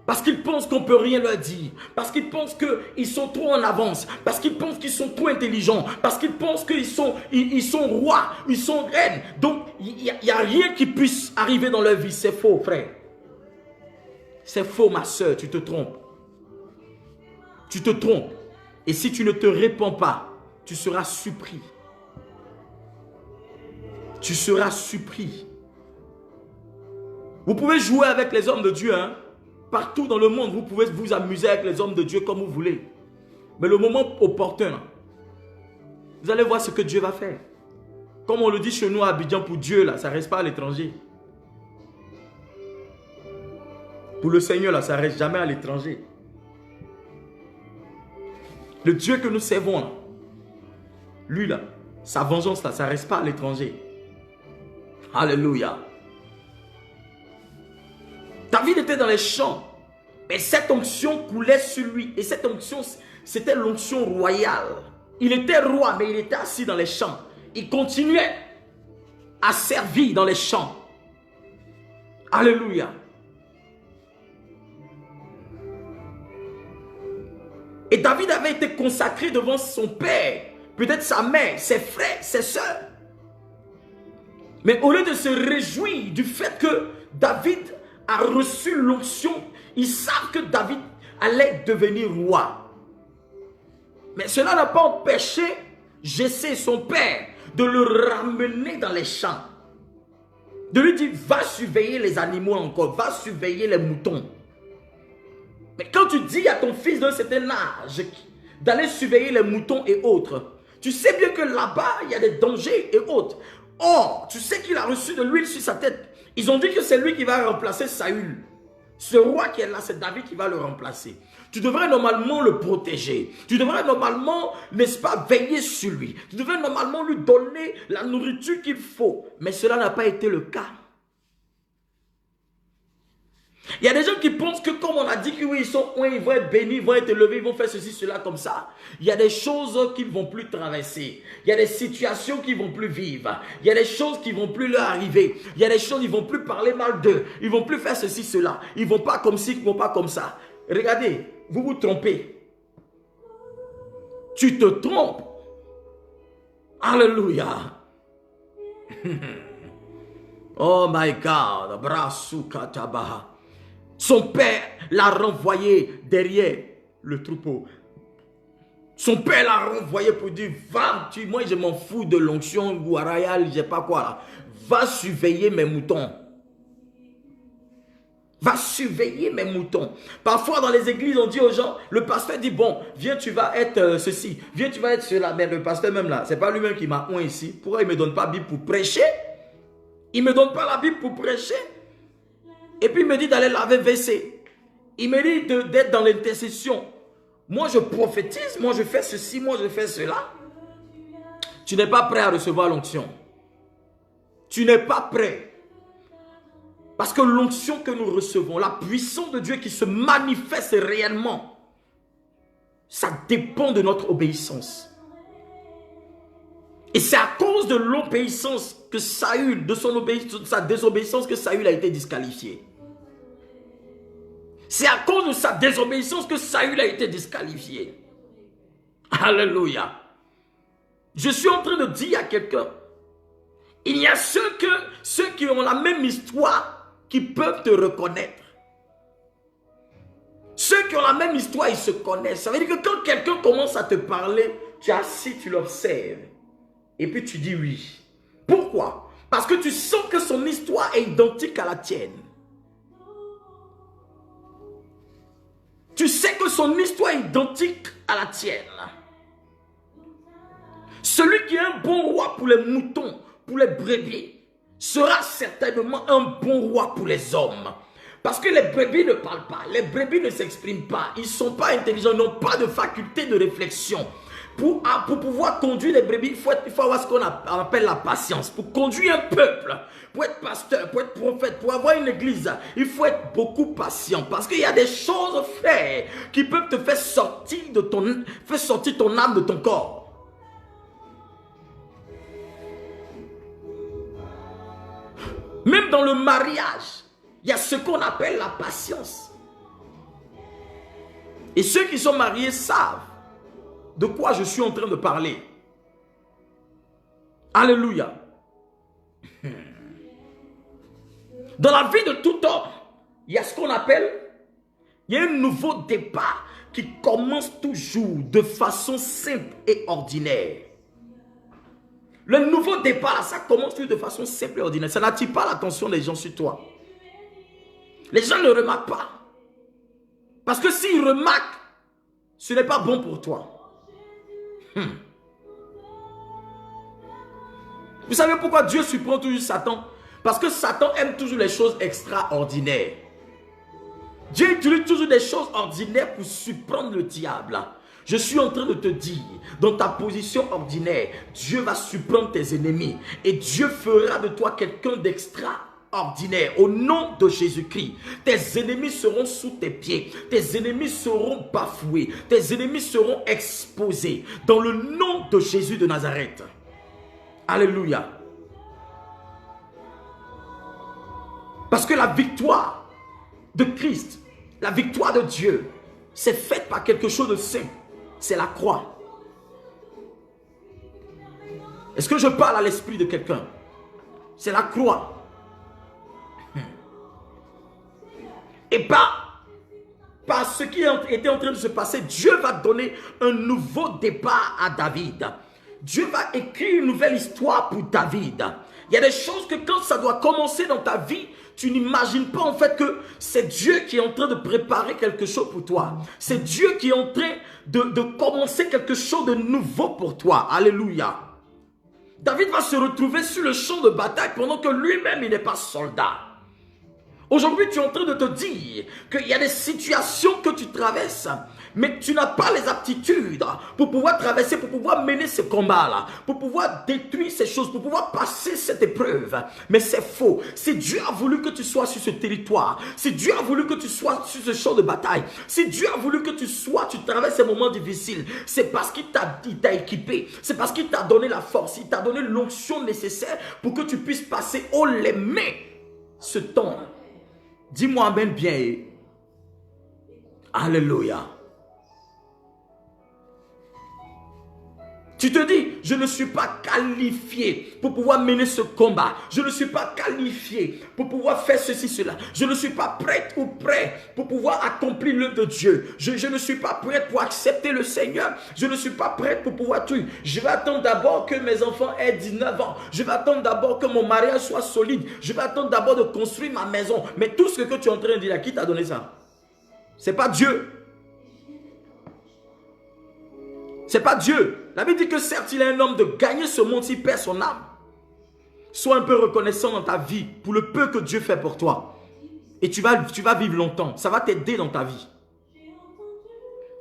Parce qu'ils pensent qu'on ne peut rien leur dire. Parce qu'ils pensent qu'ils sont trop en avance. Parce qu'ils pensent qu'ils sont trop intelligents. Parce qu'ils pensent qu'ils sont, ils sont rois. Ils sont reines. Donc, il n'y a rien qui puisse arriver dans leur vie. C'est faux, frère. C'est faux, ma soeur. Tu te trompes. Tu te trompes. Et si tu ne te répands pas, tu seras surpris. Tu seras surpris. Vous pouvez jouer avec les hommes de Dieu, hein. Partout dans le monde, vous pouvez vous amuser avec les hommes de Dieu comme vous voulez. Mais le moment opportun, vous allez voir ce que Dieu va faire. Comme on le dit chez nous à Abidjan, pour Dieu, là, ça ne reste pas à l'étranger. Pour le Seigneur, là, ça ne reste jamais à l'étranger. Le Dieu que nous servons, là, lui, là, sa vengeance, là, ça ne reste pas à l'étranger. Alléluia. David était dans les champs. Et cette onction coulait sur lui. Et cette onction, c'était l'onction royale. Il était roi, mais il était assis dans les champs. Il continuait à servir dans les champs. Alléluia. Et David avait été consacré devant son père, peut-être sa mère, ses frères, ses soeurs. Mais au lieu de se réjouir du fait que David a reçu l'onction, ils savent que David allait devenir roi. Mais cela n'a pas empêché Jessé, son père, de le ramener dans les champs. De lui dire, va surveiller les animaux encore, va surveiller les moutons. Mais quand tu dis à ton fils d'un certain âge d'aller surveiller les moutons et autres, tu sais bien que là-bas, il y a des dangers et autres. Or, tu sais qu'il a reçu de l'huile sur sa tête. Ils ont dit que c'est lui qui va remplacer Saül. Ce roi qui est là, c'est David qui va le remplacer. Tu devrais normalement le protéger. Tu devrais normalement, n'est-ce pas, veiller sur lui. Tu devrais normalement lui donner la nourriture qu'il faut. Mais cela n'a pas été le cas. Il y a des gens qui pensent que comme on a dit que oui, ils vont être bénis, ils vont être élevés, ils vont faire ceci, cela comme ça. Il y a des choses qu'ils ne vont plus traverser. Il y a des situations qu'ils ne vont plus vivre. Il y a des choses qui ne vont plus leur arriver. Il y a des choses, ils ne vont plus parler mal d'eux. Ils ne vont plus faire ceci, cela. Ils ne vont pas comme ci, ils ne vont pas comme ça. Regardez, vous vous trompez. Tu te trompes. Alléluia. Oh my God. Brasukatabaha. Son père l'a renvoyé derrière le troupeau. Son père l'a renvoyé pour dire, va, moi je m'en fous de l'onction royale, je sais pas quoi là. Va surveiller mes moutons. Va surveiller mes moutons. Parfois dans les églises, on dit aux gens, le pasteur dit, bon, viens, tu vas être ceci, viens, tu vas être cela. Mais le pasteur même là, c'est pas lui-même qui m'a oint ici. Pourquoi il me donne pas la Bible pour prêcher? Il me donne pas la Bible pour prêcher. Et puis il me dit d'aller laver WC. Il me dit d'être dans l'intercession. Moi je prophétise, moi je fais ceci, moi je fais cela. Tu n'es pas prêt à recevoir l'onction. Tu n'es pas prêt. Parce que l'onction que nous recevons, la puissance de Dieu qui se manifeste réellement, Ça dépend de notre obéissance. Et c'est à cause de l'obéissance que Saül, de sa désobéissance, que Saül a été disqualifié. C'est à cause de sa désobéissance que Saül a été disqualifié. Alléluia. Je suis en train de dire à quelqu'un, il y a ceux qui ont la même histoire qui peuvent te reconnaître. Ceux qui ont la même histoire, ils se connaissent. Ça veut dire que quand quelqu'un commence à te parler, tu es assis, tu l'observes. Et puis tu dis oui. Pourquoi? Parce que tu sens que son histoire est identique à la tienne. Tu sais que son histoire est identique à la tienne. Celui qui est un bon roi pour les moutons, pour les brebis, sera certainement un bon roi pour les hommes. Parce que les brebis ne parlent pas, les brebis ne s'expriment pas, ils ne sont pas intelligents, ils n'ont pas de faculté de réflexion. Pour pouvoir conduire les brebis, il faut avoir ce qu'on appelle la patience. Pour conduire un peuple, pour être pasteur, pour être prophète, pour avoir une église, il faut être beaucoup patient. Parce qu'il y a des choses faites qui peuvent te faire sortir ton âme de ton corps. Même dans le mariage, il y a ce qu'on appelle la patience. Et ceux qui sont mariés savent de quoi je suis en train de parler. Alléluia. Dans la vie de tout homme, il y a ce qu'on appelle, il y a un nouveau départ qui commence toujours de façon simple et ordinaire. Le nouveau départ, ça commence toujours de façon simple et ordinaire. Ça n'attire pas l'attention des gens sur toi. Les gens ne remarquent pas. Parce que s'ils remarquent, ce n'est pas bon pour toi. Vous savez pourquoi Dieu surprend toujours Satan? Parce que Satan aime toujours les choses extraordinaires. Dieu utilise toujours des choses ordinaires pour surprendre le diable. Je suis en train de te dire, dans ta position ordinaire, Dieu va surprendre tes ennemis. Et Dieu fera de toi quelqu'un d'extraordinaire. Au nom de Jésus-Christ, tes ennemis seront sous tes pieds. Tes ennemis seront bafoués. Tes ennemis seront exposés. Dans le nom de Jésus de Nazareth. Alléluia. Parce que la victoire de Christ, la victoire de Dieu, c'est faite par quelque chose de simple. C'est la croix. Est-ce que je parle à l'esprit de quelqu'un? C'est la croix. Et par ce qui était en train de se passer, Dieu va donner un nouveau départ à David. Dieu va écrire une nouvelle histoire pour David. Il y a des choses que quand ça doit commencer dans ta vie, tu n'imagines pas en fait que c'est Dieu qui est en train de préparer quelque chose pour toi. C'est Dieu qui est en train de commencer quelque chose de nouveau pour toi. Alléluia. David va se retrouver sur le champ de bataille pendant que lui-même il n'est pas soldat. Aujourd'hui, tu es en train de te dire qu'il y a des situations que tu traverses, mais tu n'as pas les aptitudes pour pouvoir traverser, pour pouvoir mener ce combat-là, pour pouvoir détruire ces choses, pour pouvoir passer cette épreuve. Mais c'est faux. Si Dieu a voulu que tu sois sur ce territoire, si Dieu a voulu que tu sois sur ce champ de bataille, si Dieu a voulu que tu traverses ces moments difficiles, c'est parce qu'il t'a équipé, c'est parce qu'il t'a donné la force, il t'a donné l'onction nécessaire pour que tu puisses passer haut les mains ce temps. Dis-moi amen bien. Alléluia. Tu te dis, je ne suis pas qualifié pour pouvoir mener ce combat. Je ne suis pas qualifié pour pouvoir faire ceci, cela. Je ne suis pas prête ou prêt pour pouvoir accomplir l'œuvre de Dieu. Je ne suis pas prête pour accepter le Seigneur. Je ne suis pas prête pour pouvoir tout. Je vais attendre d'abord que mes enfants aient 19 ans. Je vais attendre d'abord que mon mariage soit solide. Je vais attendre d'abord de construire ma maison. Mais tout ce que tu es en train de dire, qui t'a donné ça? C'est pas Dieu. C'est pas Dieu. La Bible dit que certes, il est un homme de gagner ce monde s'il perd son âme. Sois un peu reconnaissant dans ta vie pour le peu que Dieu fait pour toi. Et tu vas vivre longtemps. Ça va t'aider dans ta vie.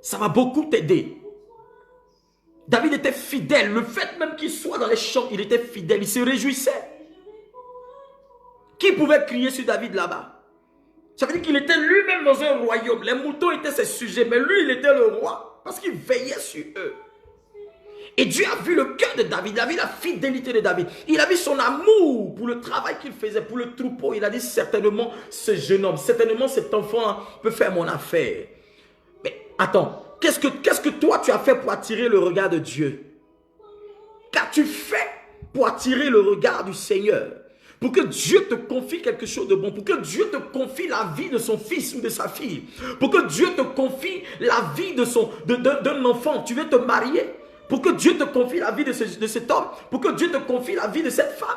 Ça va beaucoup t'aider. David était fidèle. Le fait même qu'il soit dans les champs, il était fidèle. Il se réjouissait. Qui pouvait crier sur David là-bas? Ça veut dire qu'il était lui-même dans un royaume. Les moutons étaient ses sujets, mais lui, il était le roi. Parce qu'il veillait sur eux. Et Dieu a vu le cœur de David, il a vu la fidélité de David. Il a vu son amour pour le travail qu'il faisait, pour le troupeau. Il a dit certainement ce jeune homme, certainement cet enfant peut faire mon affaire. Mais attends, qu'est-ce que toi tu as fait pour attirer le regard de Dieu? Qu'as-tu fait pour attirer le regard du Seigneur? Pour que Dieu te confie quelque chose de bon, pour que Dieu te confie la vie de son fils ou de sa fille, pour que Dieu te confie la vie d'un enfant. Tu veux te marier? Pour que Dieu te confie la vie de cet homme, pour que Dieu te confie la vie de cette femme.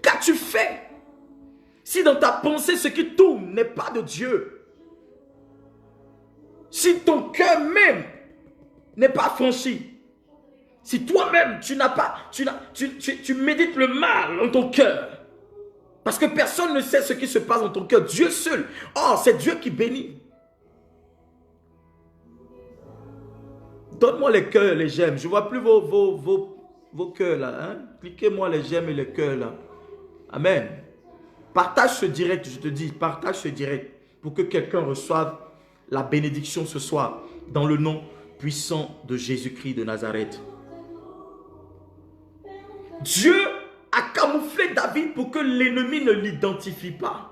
Qu'as-tu fait? Si dans ta pensée, ce qui tourne n'est pas de Dieu, si ton cœur même n'est pas franchi, si toi-même tu médites le mal dans ton cœur, parce que personne ne sait ce qui se passe dans ton cœur, Dieu seul. Oh, c'est Dieu qui bénit. Donne-moi les cœurs, les j'aime. Je ne vois plus vos cœurs là. Hein? Cliquez-moi les j'aime et les cœurs là. Amen. Partage ce direct, je te dis. Partage ce direct pour que quelqu'un reçoive la bénédiction ce soir dans le nom puissant de Jésus-Christ de Nazareth. Dieu a camouflé David pour que l'ennemi ne l'identifie pas.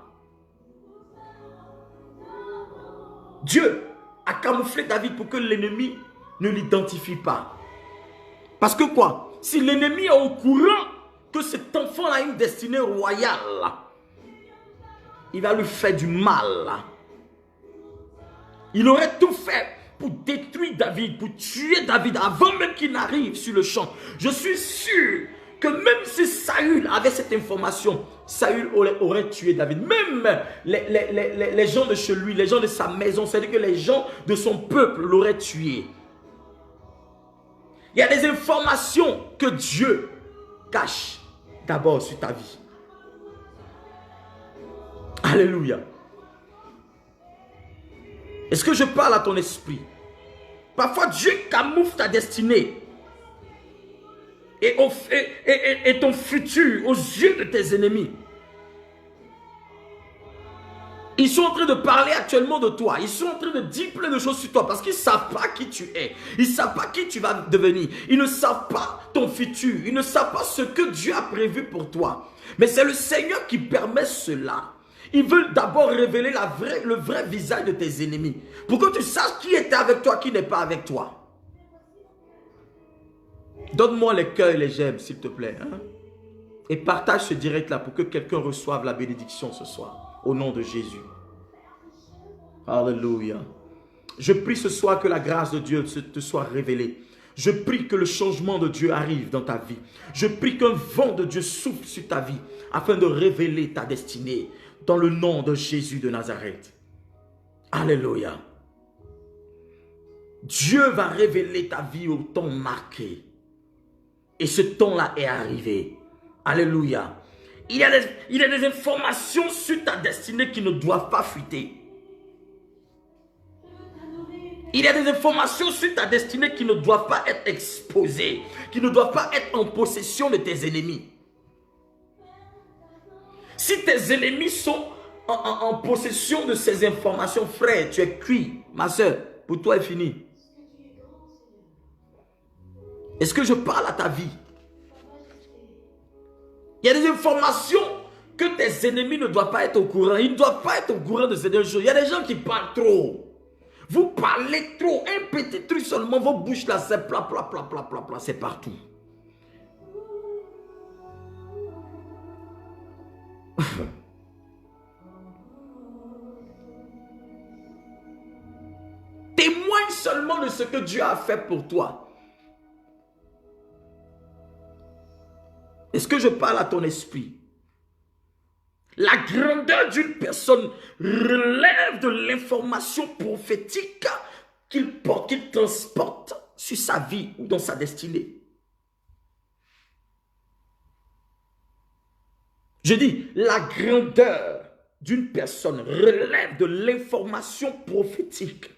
Dieu a camouflé David pour que l'ennemi ne l'identifie pas. Parce que quoi? Si l'ennemi est au courant que cet enfant a une destinée royale, il va lui faire du mal. Il aurait tout fait pour détruire David, pour tuer David avant même qu'il n'arrive sur le champ. Je suis sûr que même si Saül avait cette information, Saül aurait tué David. Même les gens de chez lui, les gens de sa maison, c'est-à-dire que les gens de son peuple l'auraient tué. Il y a des informations que Dieu cache d'abord sur ta vie. Alléluia. Est-ce que je parle à ton esprit? Parfois Dieu camoufle ta destinée et ton futur aux yeux de tes ennemis. Ils sont en train de parler actuellement de toi. Ils sont en train de dire plein de choses sur toi parce qu'ils ne savent pas qui tu es. Ils ne savent pas qui tu vas devenir. Ils ne savent pas ton futur. Ils ne savent pas ce que Dieu a prévu pour toi. Mais c'est le Seigneur qui permet cela. Il veut d'abord révéler le vrai visage de tes ennemis. Pour que tu saches qui était avec toi, qui n'est pas avec toi. Donne-moi les cœurs et les j'aime, s'il te plaît. Hein? Et partage ce direct-là pour que quelqu'un reçoive la bénédiction ce soir. Au nom de Jésus. Alléluia. Je prie ce soir que la grâce de Dieu te soit révélée. Je prie que le changement de Dieu arrive dans ta vie. Je prie qu'un vent de Dieu souffle sur ta vie afin de révéler ta destinée dans le nom de Jésus de Nazareth. Alléluia. Dieu va révéler ta vie au temps marqué. Et ce temps-là est arrivé. Alléluia. Il y a des informations sur ta destinée qui ne doivent pas fuiter. Il y a des informations sur ta destinée qui ne doivent pas être exposées, qui ne doivent pas être en possession de tes ennemis. Si tes ennemis sont en possession de ces informations, frère, tu es cuit. Ma soeur, pour toi, est fini. Est-ce que je parle à ta vie? Il y a des informations que tes ennemis ne doivent pas être au courant. Ils ne doivent pas être au courant de ces deux choses. Il y a des gens qui parlent trop. Vous parlez trop. Un petit truc seulement, vos bouches là, c'est plat, plat, plat, plat, plat, plat, c'est partout. Témoigne seulement de ce que Dieu a fait pour toi. Est-ce que je parle à ton esprit? La grandeur d'une personne relève de l'information prophétique qu'il porte, qu'il transporte sur sa vie ou dans sa destinée. Je dis, la grandeur d'une personne relève de l'information prophétique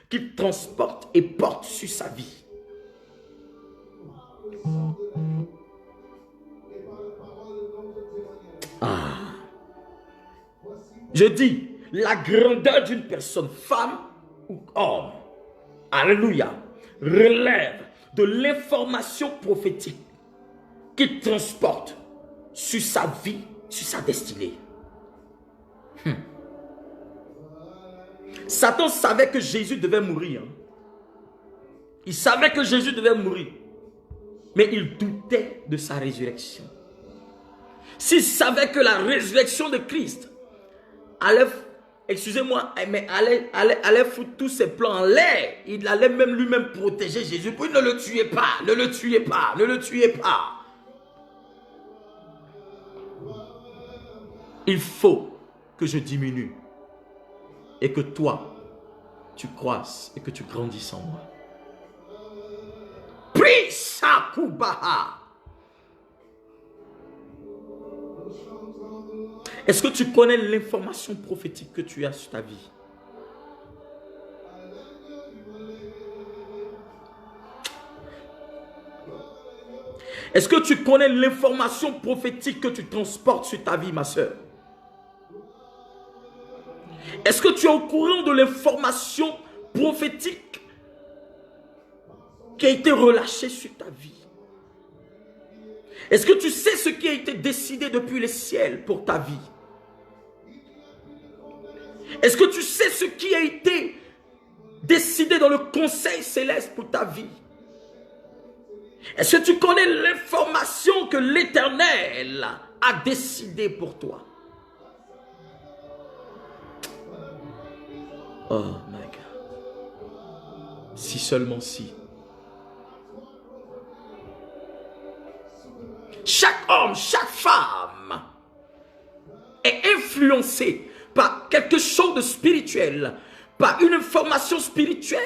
qu'il transporte et porte sur sa vie. Je dis, la grandeur d'une personne, femme, ou homme, alléluia, relève de l'information prophétique qui transporte sur sa vie, sur sa destinée. Satan savait que Jésus devait mourir. Il savait que Jésus devait mourir. Mais il doutait de sa résurrection. S'il savait que la résurrection de Christ allait, excusez-moi, mais allait foutre tous ses plans en l'air, il allait même lui-même protéger Jésus. Puis ne le tuez pas, ne le tuez pas, ne le tuez pas. Il faut que je diminue et que toi, tu croisses et que tu grandisses en moi. Prie Sakubaha. Est-ce que tu connais l'information prophétique que tu as sur ta vie? Est-ce que tu connais l'information prophétique que tu transportes sur ta vie, ma soeur? Est-ce que tu es au courant de l'information prophétique qui a été relâchée sur ta vie? Est-ce que tu sais ce qui a été décidé depuis les ciels pour ta vie? Est-ce que tu sais ce qui a été décidé dans le conseil céleste pour ta vie? Est-ce que tu connais l'information que l'Éternel a décidé pour toi? Oh my God. Si seulement si. Chaque homme, chaque femme est influencé par quelque chose de spirituel, par une information spirituelle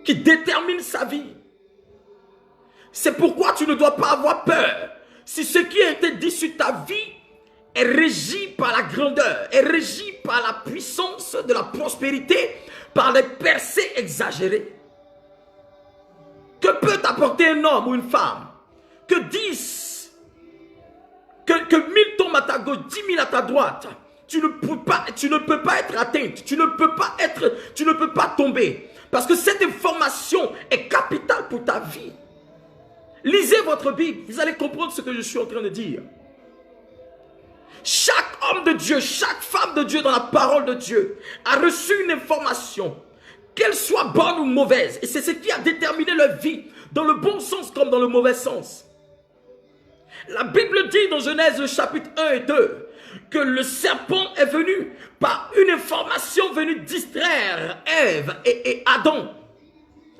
qui détermine sa vie. C'est pourquoi tu ne dois pas avoir peur. Si ce qui a été dit sur ta vie est régi par la grandeur, est régi par la puissance de la prospérité, par les percées exagérées. Que peut t'apporter un homme ou une femme? Que 10, que 1000 tombent à ta gauche, 10 000 à ta droite. Tu ne peux pas être atteinte, tu ne peux pas tomber. Parce que cette information est capitale pour ta vie. Lisez votre Bible, vous allez comprendre ce que je suis en train de dire. Chaque homme de Dieu, chaque femme de Dieu dans la parole de Dieu a reçu une information, qu'elle soit bonne ou mauvaise. Et c'est ce qui a déterminé leur vie, dans le bon sens comme dans le mauvais sens. La Bible dit dans Genèse chapitre 1 et 2 que le serpent est venu par une information venue distraire Ève et Adam.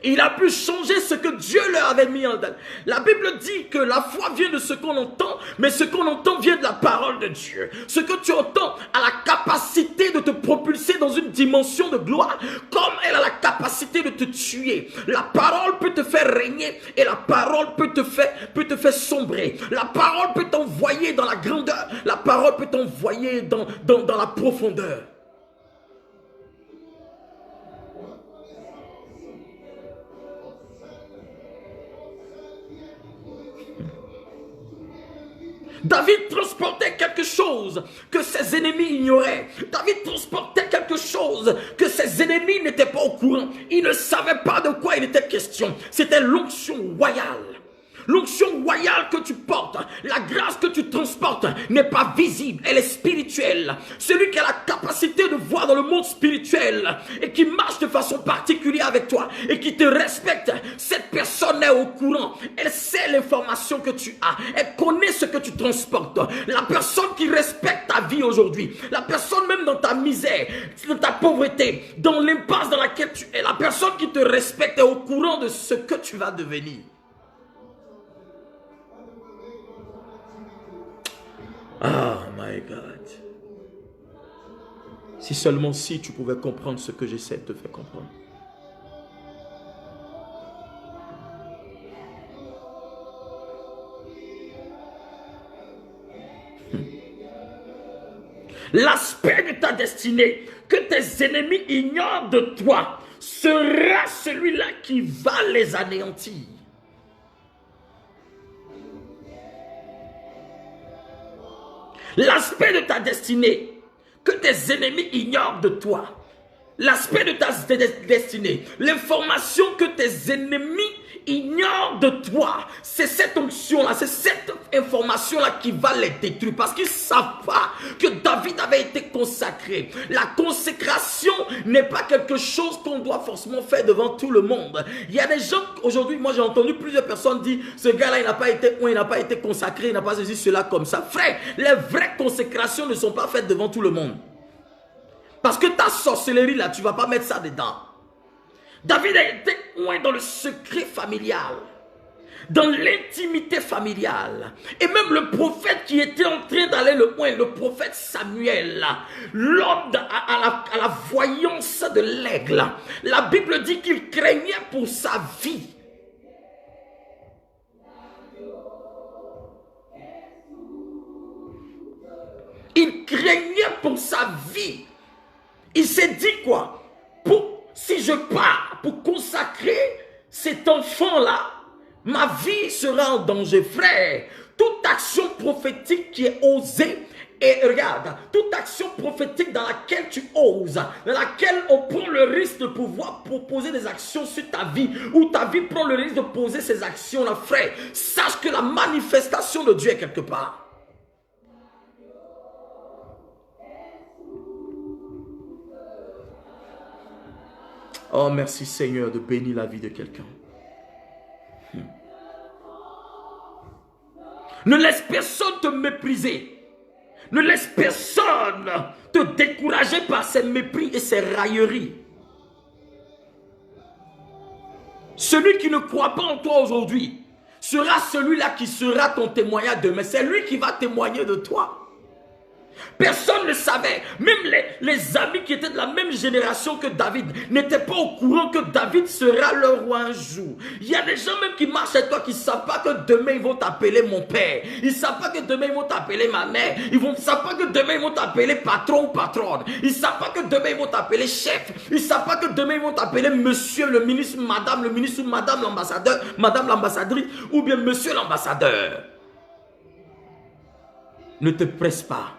Il a pu changer ce que Dieu leur avait mis en donne. La Bible dit que la foi vient de ce qu'on entend, mais ce qu'on entend vient de la parole de Dieu. Ce que tu entends a la capacité de te propulser dans une dimension de gloire, comme elle a la capacité de te tuer. La parole peut te faire régner et la parole peut te faire sombrer. La parole peut t'envoyer dans la grandeur. La parole peut t'envoyer dans la profondeur. David transportait quelque chose que ses ennemis ignoraient. David transportait quelque chose que ses ennemis n'étaient pas au courant. Ils ne savaient pas de quoi il était question. C'était l'onction royale. L'onction royale que tu portes, la grâce que tu transportes n'est pas visible, elle est spirituelle. Celui qui a la capacité de voir dans le monde spirituel et qui marche de façon particulière avec toi et qui te respecte, cette personne est au courant. Elle sait l'information que tu as, elle connaît ce que tu transportes. La personne qui respecte ta vie aujourd'hui, la personne même dans ta misère, dans ta pauvreté, dans l'impasse dans laquelle tu es, la personne qui te respecte est au courant de ce que tu vas devenir. Oh my God. Si seulement si tu pouvais comprendre ce que j'essaie de te faire comprendre. L'aspect de ta destinée que tes ennemis ignorent de toi sera celui-là qui va les anéantir. L'aspect de ta destinée que tes ennemis ignorent de toi l'aspect de ta destinée, l'information que tes ennemis ignorent de toi. C'est cette onction-là, c'est cette information-là qui va les détruire parce qu'ils ne savent pas que David avait été consacré. La consécration n'est pas quelque chose qu'on doit forcément faire devant tout le monde. Il y a des gens, aujourd'hui, moi j'ai entendu plusieurs personnes dire, ce gars-là, il n'a pas été consacré, il n'a pas saisi cela comme ça. Frère, les vraies consécrations ne sont pas faites devant tout le monde. Parce que ta sorcellerie là, tu ne vas pas mettre ça dedans. David a été loin dans le secret familial, dans l'intimité familiale. Et même le prophète qui était en train d'aller le loin, le prophète Samuel, l'homme à la voyance de l'aigle, la Bible dit qu'il craignait pour sa vie. Il craignait pour sa vie. Il s'est dit quoi? Si je pars pour consacrer cet enfant-là, ma vie sera en danger. Frère, toute action prophétique qui est osée, et regarde, toute action prophétique dans laquelle tu oses, dans laquelle on prend le risque de pouvoir proposer des actions sur ta vie, ou ta vie prend le risque de poser ces actions-là, frère, sache que la manifestation de Dieu est quelque part. Oh, merci Seigneur de bénir la vie de quelqu'un. Ne laisse personne te mépriser. Ne laisse personne te décourager par ses mépris et ses railleries. Celui qui ne croit pas en toi aujourd'hui sera celui-là qui sera ton témoignage demain. C'est lui qui va témoigner de toi. Personne ne savait, même les amis qui étaient de la même génération que David n'étaient pas au courant que David sera le roi un jour. Il y a des gens même qui marchent avec toi qui ne savent pas que demain ils vont t'appeler mon père. Ils ne savent pas que demain ils vont t'appeler ma mère. Ils ne savent pas que demain ils vont t'appeler patron ou patronne. Ils ne savent pas que demain ils vont t'appeler chef. Ils ne savent pas que demain ils vont t'appeler monsieur le ministre, madame le ministre ou madame l'ambassadeur, madame l'ambassadrice ou bien monsieur l'ambassadeur. Ne te presse pas.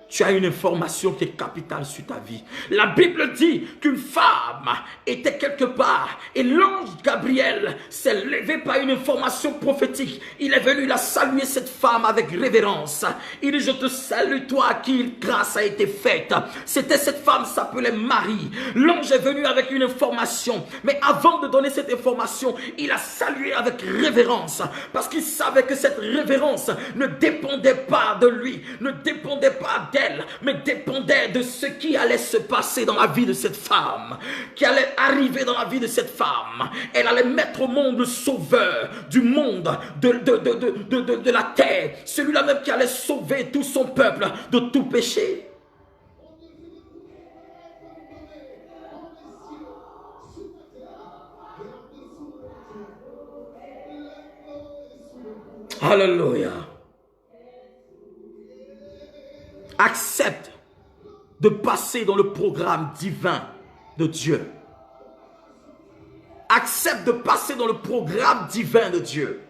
Tu as une information qui est capitale sur ta vie. La Bible dit qu'une femme était quelque part et l'ange Gabriel s'est levé par une information prophétique. Il est venu la saluer, cette femme, avec révérence. Il dit, je te salue toi à qui grâce a été faite. C'était cette femme, s'appelait Marie. L'ange est venu avec une information. Mais avant de donner cette information, il a salué avec révérence. Parce qu'il savait que cette révérence ne dépendait pas de lui, ne dépendait pas d'elle, mais dépendait de ce qui allait se passer dans la vie de cette femme, qui allait arriver dans la vie de cette femme. Elle allait mettre au monde le sauveur du monde, de la terre, celui-là même qui allait sauver tout son peuple de tout péché. Alléluia. Accepte de passer dans le programme divin de Dieu. Accepte de passer dans le programme divin de Dieu.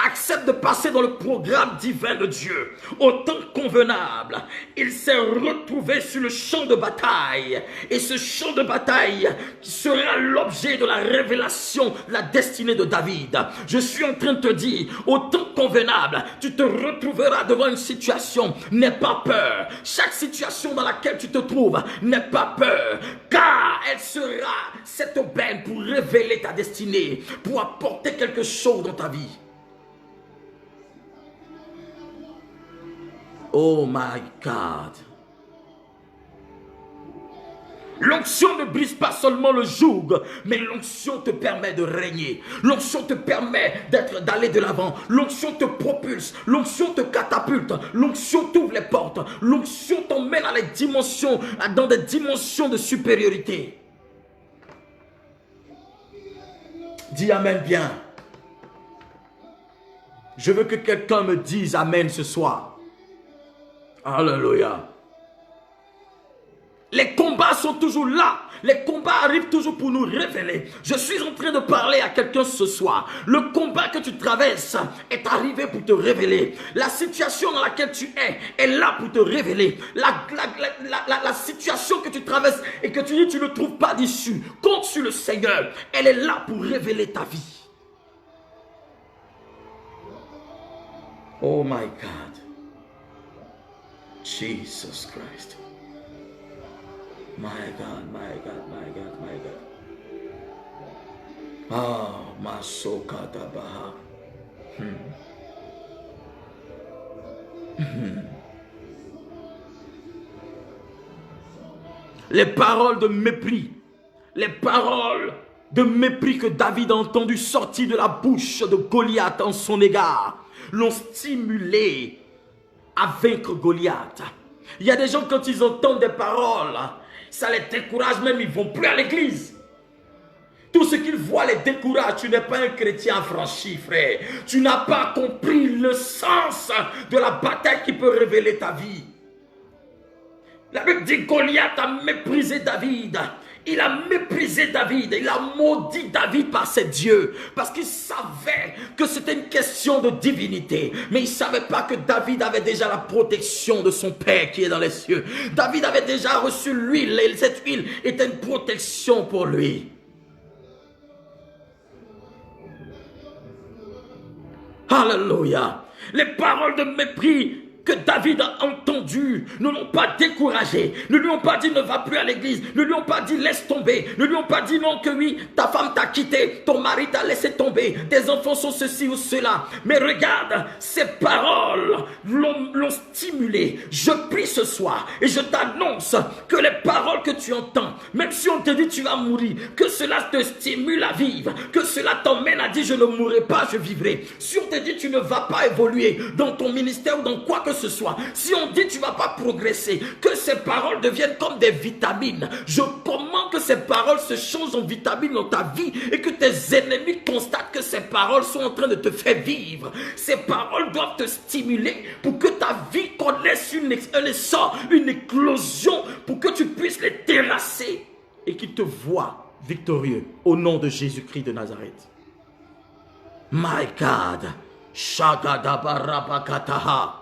Accepte de passer dans le programme divin de Dieu. Au temps convenable, il s'est retrouvé sur le champ de bataille. Et ce champ de bataille sera l'objet de la révélation de la destinée de David. Je suis en train de te dire, au temps convenable, tu te retrouveras devant une situation. N'aie pas peur. Chaque situation dans laquelle tu te trouves, n'aie pas peur. Car elle sera cette aubaine pour révéler ta destinée, pour apporter quelque chose dans ta vie. Oh my God. L'onction ne brise pas seulement le joug, mais l'onction te permet de régner. L'onction te permet d'aller de l'avant. L'onction te propulse. L'onction te catapulte. L'onction t'ouvre les portes. L'onction t'emmène dans des dimensions de supériorité. Dis Amen bien. Je veux que quelqu'un me dise Amen ce soir. Alléluia. Les combats sont toujours là. Les combats arrivent toujours pour nous révéler. Je suis en train de parler à quelqu'un ce soir. Le combat que tu traverses est arrivé pour te révéler. La situation dans laquelle tu es est là pour te révéler. La situation que tu traverses et que tu dis tu ne trouves pas d'issue, compte sur le Seigneur. Elle est là pour révéler ta vie. Oh my God. Jesus Christ. My God, my God, my God, my God. Ah, Masoka Dabaha. Les paroles de mépris, les paroles de mépris que David a entendues sortir de la bouche de Goliath en son égard, l'ont stimulé à vaincre Goliath. Il y a des gens, quand ils entendent des paroles, ça les décourage, même ils ne vont plus à l'église. Tout ce qu'ils voient les décourage. Tu n'es pas un chrétien affranchi, frère. Tu n'as pas compris le sens de la bataille qui peut révéler ta vie. La Bible dit Goliath a méprisé David. Il a méprisé David, il a maudit David par ses dieux, parce qu'il savait que c'était une question de divinité, mais il ne savait pas que David avait déjà la protection de son Père qui est dans les cieux. David avait déjà reçu l'huile, et cette huile était une protection pour lui. Alléluia. Les paroles de mépris que David a entendu ne l'ont pas découragé, ne lui ont pas dit ne va plus à l'église, ne lui ont pas dit laisse tomber, ne lui ont pas dit non que oui, ta femme t'a quitté, ton mari t'a laissé tomber, tes enfants sont ceci ou cela. Mais regarde, ces paroles l'ont stimulé. Je prie ce soir et je t'annonce que les paroles que tu entends, même si on te dit tu vas mourir, que cela te stimule à vivre, que cela t'emmène à dire je ne mourrai pas, je vivrai. Si on te dit tu ne vas pas évoluer dans ton ministère ou dans quoi que ce soit, si on dit tu ne vas pas progresser, que ces paroles deviennent comme des vitamines. Je commande que ces paroles se changent en vitamines dans ta vie et que tes ennemis constatent que ces paroles sont en train de te faire vivre. Ces paroles doivent te stimuler pour que ta vie connaisse un essor, une éclosion, pour que tu puisses les terrasser et qu'ils te voient victorieux au nom de Jésus-Christ de Nazareth. My God, Shagadabarabakataha.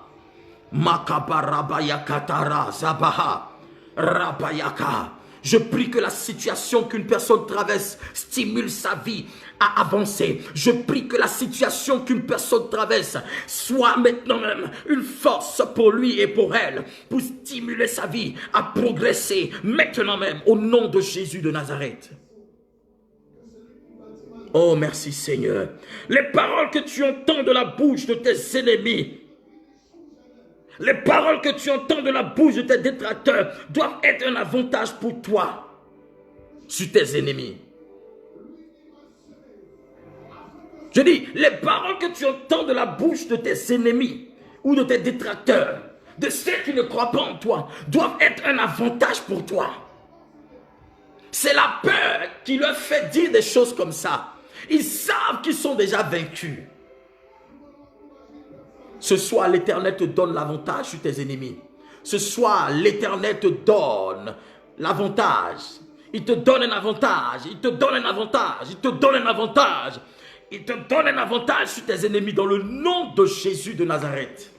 Makabarabayakatara Zabaha Rabayaka. Je prie que la situation qu'une personne traverse stimule sa vie à avancer. Je prie que la situation qu'une personne traverse soit maintenant même une force pour lui et pour elle, pour stimuler sa vie à progresser maintenant même au nom de Jésus de Nazareth. Oh merci Seigneur. Les paroles que tu entends de la bouche de tes ennemis, les paroles que tu entends de la bouche de tes détracteurs doivent être un avantage pour toi sur tes ennemis. Je dis, les paroles que tu entends de la bouche de tes ennemis ou de tes détracteurs, de ceux qui ne croient pas en toi, doivent être un avantage pour toi. C'est la peur qui leur fait dire des choses comme ça. Ils savent qu'ils sont déjà vaincus. Ce soir, l'Éternel te donne l'avantage sur tes ennemis. Ce soir, l'Éternel te donne l'avantage. Il te donne un avantage. Il te donne un avantage. Il te donne un avantage. Il te donne un avantage sur tes ennemis dans le nom de Jésus de Nazareth.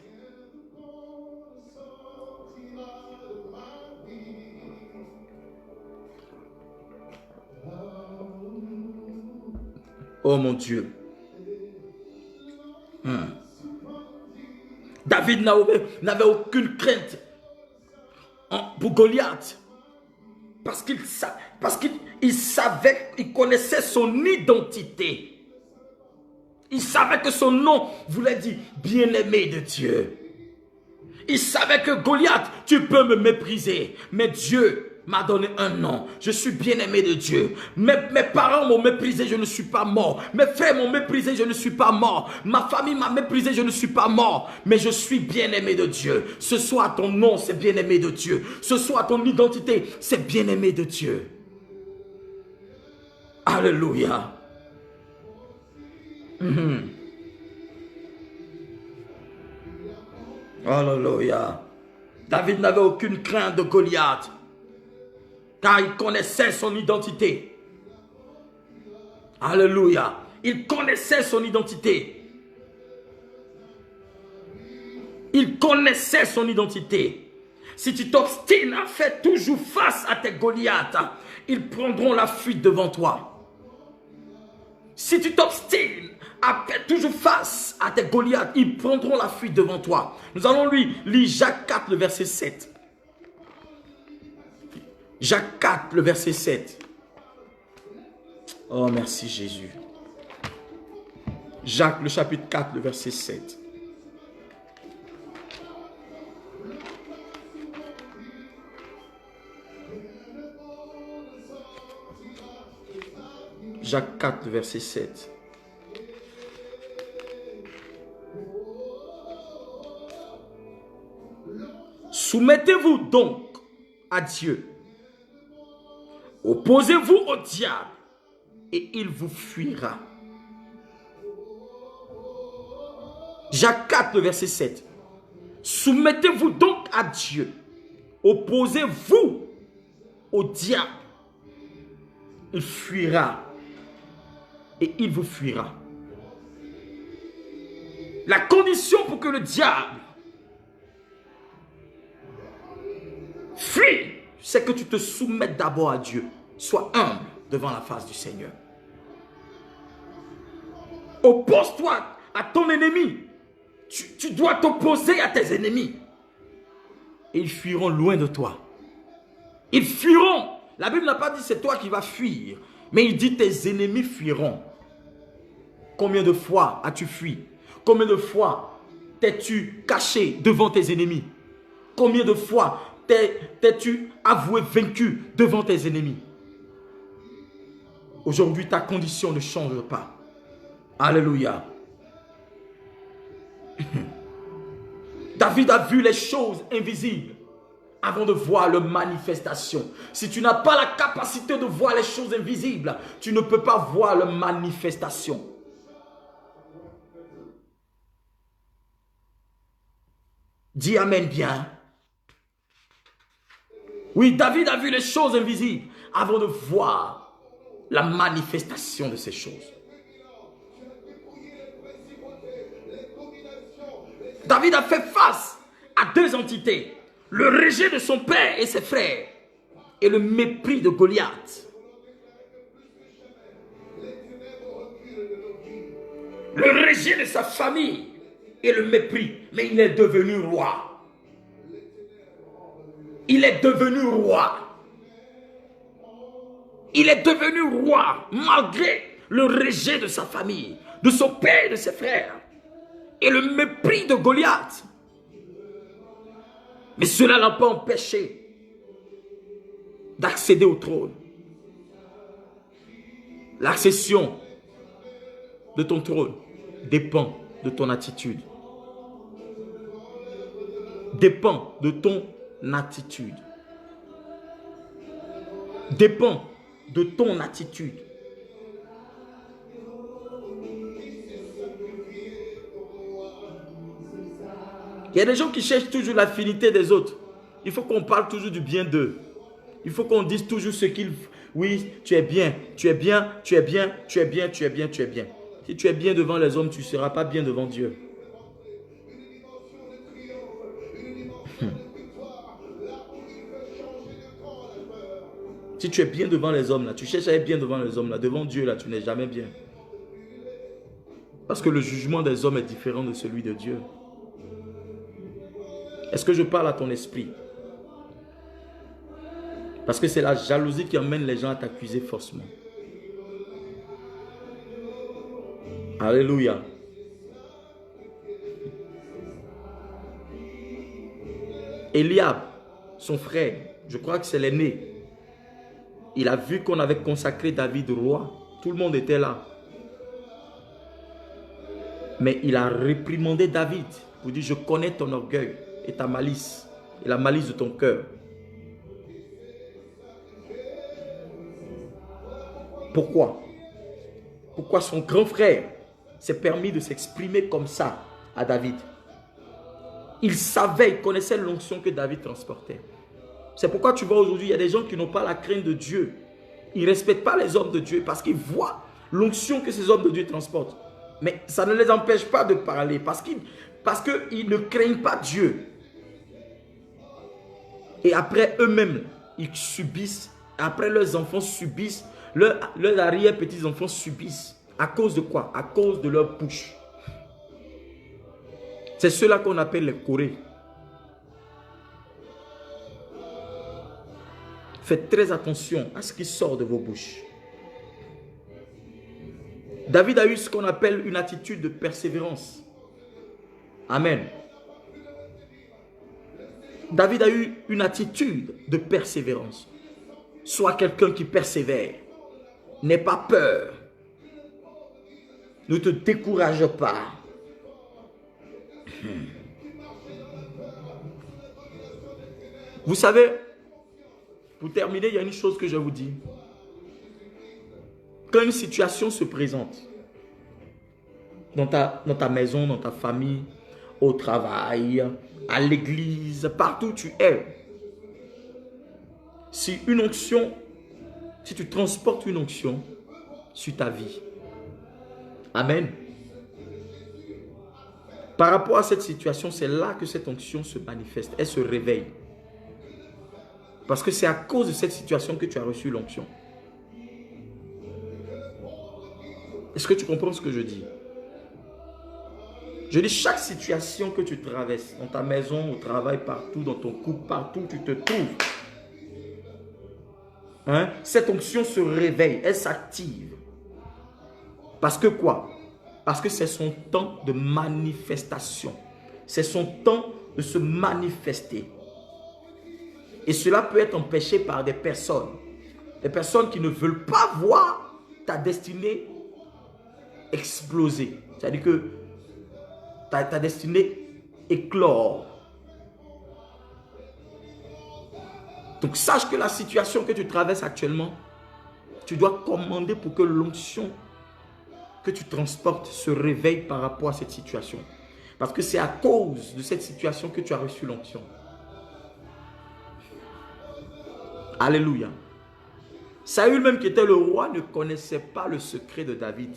Oh mon Dieu. David n'avait aucune crainte pour Goliath. Parce qu'il savait, il connaissait son identité. Il savait que son nom voulait dire bien-aimé de Dieu. Il savait que Goliath, tu peux me mépriser, mais Dieu m'a donné un nom. Je suis bien-aimé de Dieu. Mes parents m'ont méprisé, je ne suis pas mort. Mes frères m'ont méprisé, je ne suis pas mort. Ma famille m'a méprisé, je ne suis pas mort. Mais je suis bien-aimé de Dieu. Ce soir, ton nom, c'est bien-aimé de Dieu. Ce soir, ton identité, c'est bien-aimé de Dieu. Alléluia. Alléluia. David n'avait aucune crainte de Goliath. car il connaissait son identité. Alléluia. Il connaissait son identité. Il connaissait son identité. Si tu t'obstines à faire toujours face à tes Goliaths, ils prendront la fuite devant toi. Si tu t'obstines à faire toujours face à tes Goliaths, ils prendront la fuite devant toi. Nous allons lire Jacques 4, le verset 7. Jacques 4, le verset 7. Oh, merci Jésus. Jacques, le chapitre 4, le verset 7. Jacques 4, le verset 7. Soumettez-vous donc à Dieu. Opposez-vous au diable et il vous fuira. Jacques 4, le verset 7. Soumettez-vous donc à Dieu. Opposez-vous au diable. Il fuira et il vous fuira. La condition pour que le diable fuit, c'est que tu te soumettes d'abord à Dieu. Sois humble devant la face du Seigneur. Oppose-toi à ton ennemi. Tu dois t'opposer à tes ennemis. Et ils fuiront loin de toi. Ils fuiront. La Bible n'a pas dit c'est toi qui vas fuir. Mais il dit tes ennemis fuiront. Combien de fois as-tu fui? Combien de fois t'es-tu caché devant tes ennemis? Combien de fois t'es-tu avoué vaincu devant tes ennemis? Aujourd'hui, ta condition ne change pas. Alléluia. David a vu les choses invisibles avant de voir leurs manifestations. Si tu n'as pas la capacité de voir les choses invisibles, tu ne peux pas voir leurs manifestations. Dis Amen bien. Oui, David a vu les choses invisibles avant de voir la manifestation de ces choses. David a fait face à deux entités. Le rejet de son père et ses frères et le mépris de Goliath. Le rejet de sa famille et le mépris. Mais il est devenu roi. Il est devenu roi. Il est devenu roi malgré le rejet de sa famille, de son père et de ses frères. Et le mépris de Goliath. Mais cela n'a pas empêché d'accéder au trône. L'accession de ton trône dépend de ton attitude. Dépend de ton attitude. Dépend de ton attitude. Il y a des gens qui cherchent toujours l'affinité des autres. Il faut qu'on parle toujours du bien d'eux. Il faut qu'on dise toujours ce qu'ils... Oui, tu es bien, tu es bien, tu es bien, tu es bien, tu es bien, tu es bien. Si tu es bien devant les hommes, tu ne seras pas bien devant Dieu. Si tu es bien devant les hommes, là, tu cherches à être bien devant les hommes, là, devant Dieu, là, tu n'es jamais bien. Parce que le jugement des hommes est différent de celui de Dieu. Est-ce que je parle à ton esprit? Parce que c'est la jalousie qui emmène les gens à t'accuser faussement. Alléluia. Eliab, son frère, je crois que c'est l'aîné. Il a vu qu'on avait consacré David roi. Tout le monde était là. Mais il a réprimandé David. Il dit, je connais ton orgueil et ta malice. Et la malice de ton cœur. Pourquoi? Pourquoi son grand frère s'est permis de s'exprimer comme ça à David? Il savait, il connaissait l'onction que David transportait. C'est pourquoi tu vois aujourd'hui, il y a des gens qui n'ont pas la crainte de Dieu. Ils ne respectent pas les hommes de Dieu parce qu'ils voient l'onction que ces hommes de Dieu transportent. Mais ça ne les empêche pas de parler parce qu'ils ne craignent pas Dieu. Et après eux-mêmes, ils subissent, après leurs enfants subissent, leurs arrière-petits-enfants subissent. À cause de quoi? À cause de leur bouche. C'est ceux-là qu'on appelle les Corées. Faites très attention à ce qui sort de vos bouches. David a eu ce qu'on appelle une attitude de persévérance. Amen. David a eu une attitude de persévérance. Sois quelqu'un qui persévère. N'aie pas peur. Ne te décourage pas. Vous savez, pour terminer, il y a une chose que je vous dis. Quand une situation se présente, dans ta maison, dans ta famille, au travail, à l'église, partout où tu es, si tu transportes une onction sur ta vie, amen. Par rapport à cette situation, c'est là que cette onction se manifeste, elle se réveille. Parce que c'est à cause de cette situation que tu as reçu l'onction. Est-ce que tu comprends ce que je dis? Je dis chaque situation que tu traverses, dans ta maison, au travail, partout, dans ton couple, partout où tu te trouves, hein, cette onction se réveille, elle s'active. Parce que quoi? Parce que c'est son temps de manifestation. C'est son temps de se manifester. Et cela peut être empêché par des personnes. Des personnes qui ne veulent pas voir ta destinée exploser. C'est-à-dire que ta destinée éclore. Donc sache que la situation que tu traverses actuellement, tu dois commander pour que l'onction que tu transportes se réveille par rapport à cette situation. Parce que c'est à cause de cette situation que tu as reçu l'onction. Alléluia. Saül même qui était le roi ne connaissait pas le secret de David.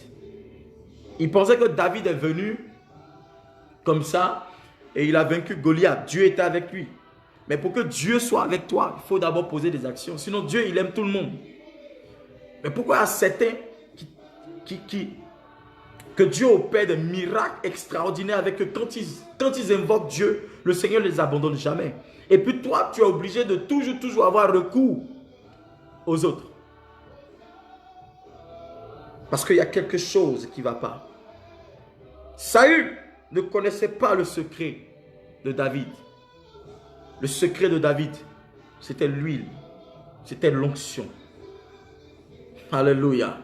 Il pensait que David est venu comme ça et il a vaincu Goliath. Dieu était avec lui. Mais pour que Dieu soit avec toi, il faut d'abord poser des actions. Sinon Dieu, il aime tout le monde. Mais pourquoi à certains que Dieu opère des miracles extraordinaires avec eux, quand ils invoquent Dieu, le Seigneur ne les abandonne jamais. Et puis toi, tu es obligé de toujours avoir recours aux autres. Parce qu'il y a quelque chose qui ne va pas. Saül ne connaissait pas le secret de David. Le secret de David, c'était l'huile, c'était l'onction. Alléluia.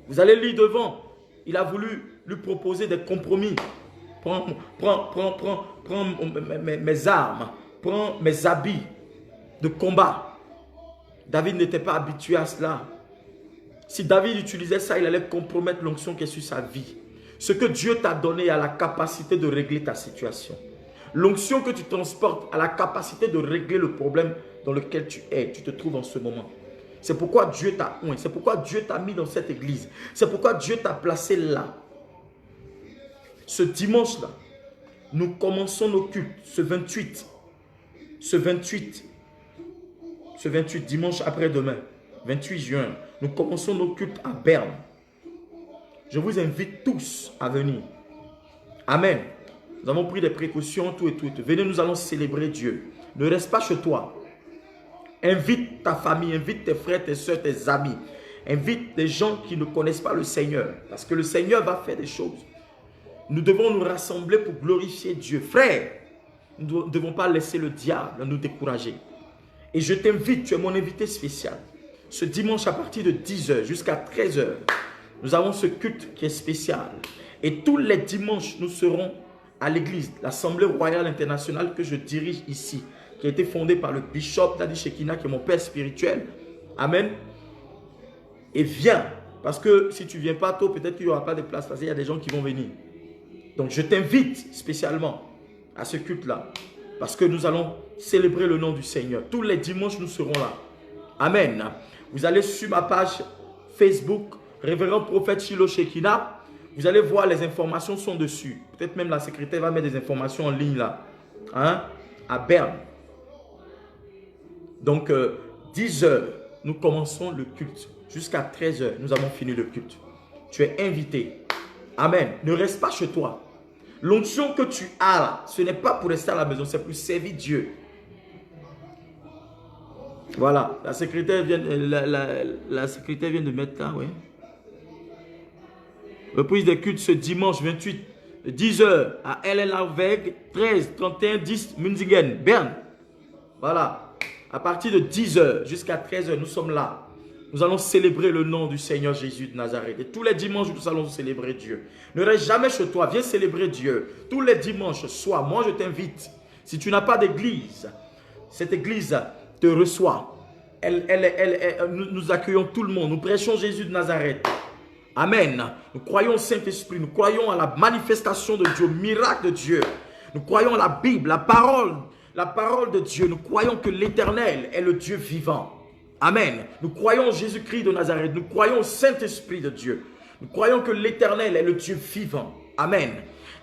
Vous allez lire devant. Il a voulu lui proposer des compromis. Prends mes armes, prends mes habits de combat. David n'était pas habitué à cela. Si David utilisait ça, il allait compromettre l'onction qui est sur sa vie. Ce que Dieu t'a donné a la capacité de régler ta situation. L'onction que tu transportes a la capacité de régler le problème dans lequel tu te trouves en ce moment. C'est pourquoi Dieu t'a oint. C'est pourquoi Dieu t'a mis dans cette église. C'est pourquoi Dieu t'a placé là. Ce dimanche-là, nous commençons nos cultes. Ce 28, dimanche après-demain, 28 juin, nous commençons nos cultes à Berne. Je vous invite tous à venir. Amen. Nous avons pris des précautions, tout et tout. Venez, nous allons célébrer Dieu. Ne reste pas chez toi. Invite ta famille, invite tes frères, tes soeurs, tes amis. Invite des gens qui ne connaissent pas le Seigneur. Parce que le Seigneur va faire des choses. Nous devons nous rassembler pour glorifier Dieu. Frère, nous ne devons pas laisser le diable nous décourager. Et je t'invite, tu es mon invité spécial. Ce dimanche à partir de 10h jusqu'à 13h, nous avons ce culte qui est spécial. Et tous les dimanches, nous serons à l'église, l'Assemblée Royale Internationale que je dirige ici, qui a été fondée par le bishop Dadi Shekina, qui est mon père spirituel. Amen. Et viens, parce que si tu ne viens pas tôt, peut-être qu'il n'y aura pas de place, parce qu'il y a des gens qui vont venir. Donc je t'invite spécialement à ce culte-là. parce que nous allons célébrer le nom du Seigneur. Tous les dimanches, nous serons là. Amen. Vous allez sur ma page Facebook, Révérend Prophète Shiloh Shekinah. Vous allez voir, les informations sont dessus. Peut-être même la secrétaire va mettre des informations en ligne là. Hein? À Berne. Donc, 10 heures, nous commençons le culte. Jusqu'à 13 heures, nous avons fini le culte. Tu es invité. Amen. Ne reste pas chez toi. L'onction que tu as là, ce n'est pas pour rester à la maison, c'est pour servir Dieu. Voilà. La secrétaire vient, la secrétaire vient de mettre là, oui. Reprise des cultes ce dimanche 28, 10 heures à LLAVEG, 13, 31, 10, Munzigen, Berne. Voilà. À partir de 10 heures jusqu'à 13 heures, nous sommes là. Nous allons célébrer le nom du Seigneur Jésus de Nazareth. Et tous les dimanches, nous allons célébrer Dieu. Ne reste jamais chez toi. Viens célébrer Dieu. Tous les dimanches, soir, moi je t'invite. Si tu n'as pas d'église, cette église te reçoit. Nous accueillons tout le monde. Nous prêchons Jésus de Nazareth. Amen. Nous croyons au Saint-Esprit. Nous croyons à la manifestation de Dieu, au miracle de Dieu. Nous croyons à la Bible, la parole de Dieu. Nous croyons que l'Éternel est le Dieu vivant. Amen. Nous croyons en Jésus-Christ de Nazareth. Nous croyons au Saint-Esprit de Dieu. Nous croyons que l'Éternel est le Dieu vivant. Amen.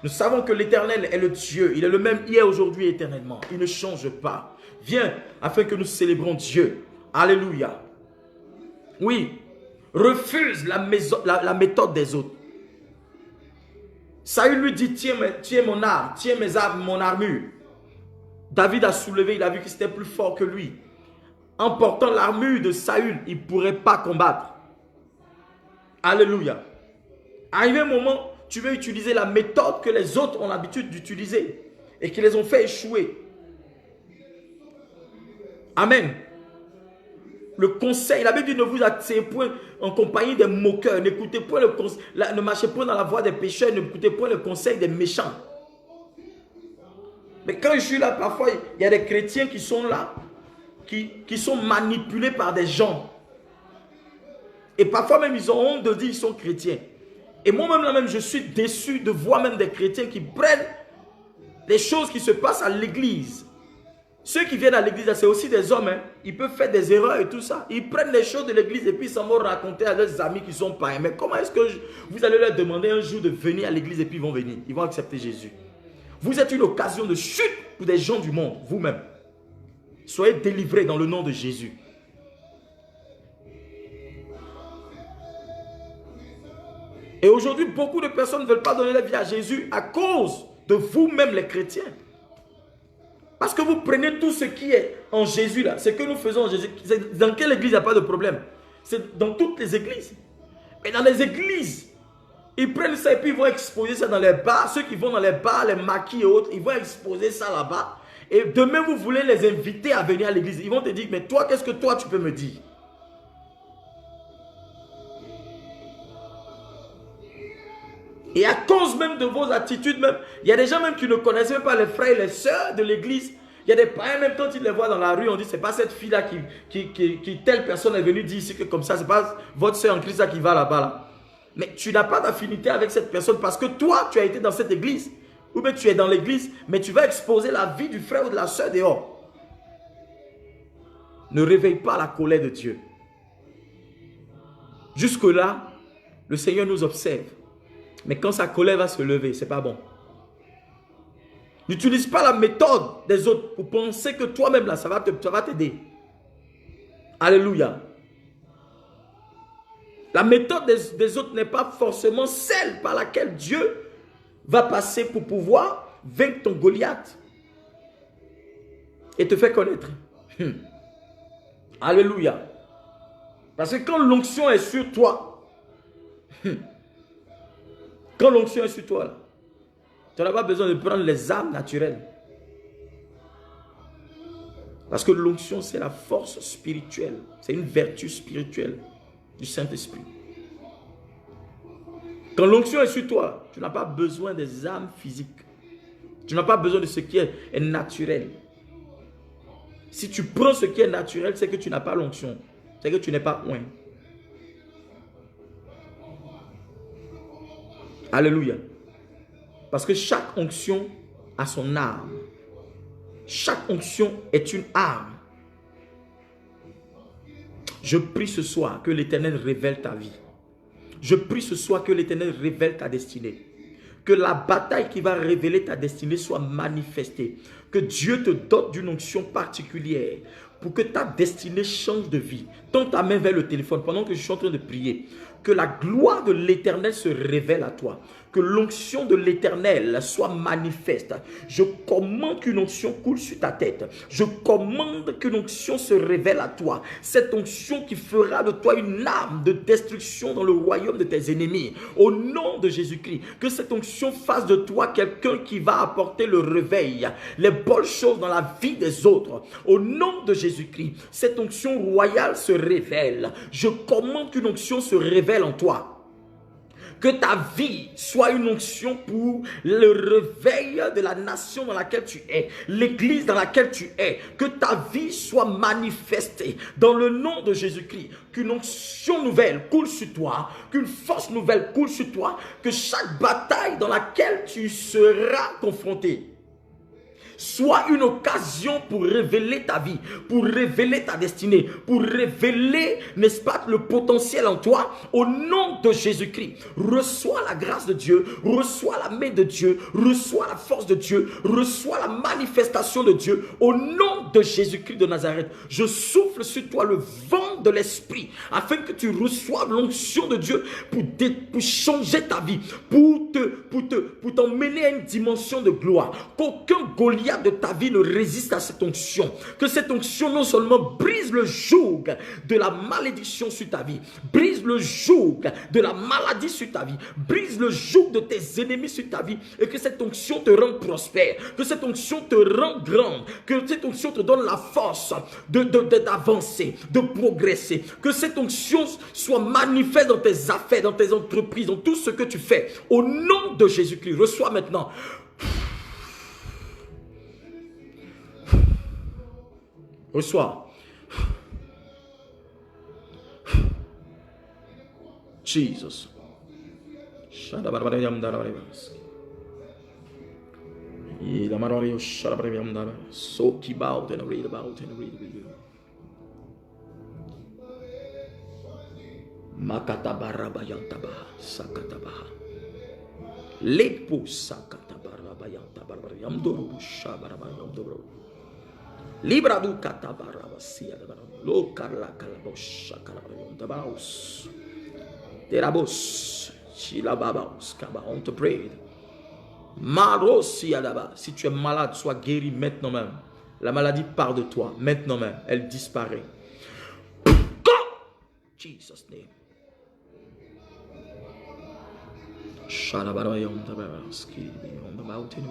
Nous savons que l'Éternel est le Dieu. Il est le même hier, aujourd'hui et éternellement. Il ne change pas. Viens afin que nous célébrons Dieu. Alléluia. Oui. Refuse la méthode des autres. Saül lui dit, tiens mon arme, tiens mon armure. David a soulevé, il a vu que c'était plus fort que lui. En portant l'armure de Saül, il ne pourrait pas combattre. Alléluia. Arrivé un moment, tu veux utiliser la méthode que les autres ont l'habitude d'utiliser et qui les ont fait échouer. Amen. Le conseil, la Bible dit, ne vous asseyez point en compagnie des moqueurs, n'écoutez point le conseil, ne marchez point dans la voie des pécheurs, n'écoutez point le conseil des méchants. Mais quand je suis là, parfois, il y a des chrétiens qui sont là, qui sont manipulés par des gens. Et parfois même, ils ont honte de dire qu'ils sont chrétiens. Et moi-même, là même, je suis déçu de voir même des chrétiens qui prennent les choses qui se passent à l'église. Ceux qui viennent à l'église, c'est aussi des hommes. Hein. Ils peuvent faire des erreurs et tout ça. Ils prennent les choses de l'église et puis ils s'en vont raconter à leurs amis qui sont païens. Mais comment est-ce que vous allez leur demander un jour de venir à l'église et puis ils vont venir? Ils vont accepter Jésus. Vous êtes une occasion de chute pour des gens du monde, vous-même. Soyez délivrés dans le nom de Jésus. Et aujourd'hui, beaucoup de personnes ne veulent pas donner la vie à Jésus à cause de vous-même les chrétiens. Parce que vous prenez tout ce qui est en Jésus là, ce que nous faisons en Jésus. Dans quelle église il n'y a pas de problème? C'est dans toutes les églises. Mais dans les églises, ils prennent ça et puis ils vont exposer ça dans les bars. Ceux qui vont dans les bars, les maquis et autres, ils vont exposer ça là-bas. Et demain, vous voulez les inviter à venir à l'église. Ils vont te dire, mais toi, qu'est-ce que toi, tu peux me dire? Et à cause même de vos attitudes, même, il y a des gens même qui ne connaissent même pas les frères et les sœurs de l'église. Il y a des païens, même quand ils les voient dans la rue, on dit, c'est pas cette fille-là qui telle personne est venue dire ici que comme ça, c'est pas votre sœur en Christ là qui va là-bas. Là. Mais tu n'as pas d'affinité avec cette personne parce que toi, tu as été dans cette église. Ou bien tu es dans l'église, mais tu vas exposer la vie du frère ou de la sœur dehors. Ne réveille pas la colère de Dieu. Jusque-là, le Seigneur nous observe. Mais quand sa colère va se lever, ce n'est pas bon. N'utilise pas la méthode des autres pour penser que toi-même, là, ça va t'aider. Alléluia. La méthode des autres n'est pas forcément celle par laquelle Dieu va passer pour pouvoir vaincre ton Goliath et te faire connaître. Alléluia. Parce que quand l'onction est sur toi, quand l'onction est sur toi, là, tu n'as pas besoin de prendre les armes naturelles. Parce que l'onction, c'est la force spirituelle. C'est une vertu spirituelle du Saint-Esprit. Quand l'onction est sur toi, tu n'as pas besoin des armes physiques. Tu n'as pas besoin de ce qui est naturel. Si tu prends ce qui est naturel, c'est que tu n'as pas l'onction. C'est que tu n'es pas oint. Alléluia. Parce que chaque onction a son arme. Chaque onction est une arme. Je prie ce soir que l'Éternel révèle ta vie. Je prie ce soir que l'Éternel révèle ta destinée. Que la bataille qui va révéler ta destinée soit manifestée. Que Dieu te dote d'une onction particulière pour que ta destinée change de vie. Tends ta main vers le téléphone pendant que je suis en train de prier. Que la gloire de l'Éternel se révèle à toi. Que l'onction de l'Éternel soit manifeste. Je commande qu'une onction coule sur ta tête. Je commande qu'une onction se révèle à toi. Cette onction qui fera de toi une arme de destruction dans le royaume de tes ennemis. Au nom de Jésus-Christ, que cette onction fasse de toi quelqu'un qui va apporter le réveil, les bonnes choses dans la vie des autres. Au nom de Jésus-Christ, cette onction royale se révèle. Je commande qu'une onction se révèle en toi. Que ta vie soit une onction pour le réveil de la nation dans laquelle tu es, l'église dans laquelle tu es. Que ta vie soit manifestée dans le nom de Jésus-Christ. Qu'une onction nouvelle coule sur toi, qu'une force nouvelle coule sur toi, que chaque bataille dans laquelle tu seras confronté soit une occasion pour révéler ta vie, pour révéler ta destinée, pour révéler, n'est-ce pas, le potentiel en toi. Au nom de Jésus-Christ, reçois la grâce de Dieu, reçois la main de Dieu, reçois la force de Dieu, reçois la manifestation de Dieu. Au nom de Jésus-Christ de Nazareth, je souffle sur toi le vent de l'esprit, afin que tu reçoives l'onction de Dieu pour changer ta vie, pour t'emmener à une dimension de gloire. Qu'aucun Goliath de ta vie ne résiste à cette onction. Que cette onction non seulement brise le joug de la malédiction sur ta vie, brise le joug de la maladie sur ta vie, brise le joug de tes ennemis sur ta vie, et que cette onction te rende prospère, que cette onction te rende grande, que cette onction te donne la force d'avancer, de progresser, que cette onction soit manifeste dans tes affaires, dans tes entreprises, dans tout ce que tu fais. Au nom de Jésus-Christ, reçois maintenant. Reçois. Jesus. So keep out and read about and read with you. Makatabarabaya sakatabaha. Lepo sakatabarabaya mdoru shabarabayam dobro. Libra du katabarabasiya lo karla kalabosha kalabayam dabaus. Terabos shilababos kaba. On te prie. Si tu es malade, sois guéri maintenant même. La maladie part de toi maintenant même. Elle disparaît. Go! Jesus name. On the mountain.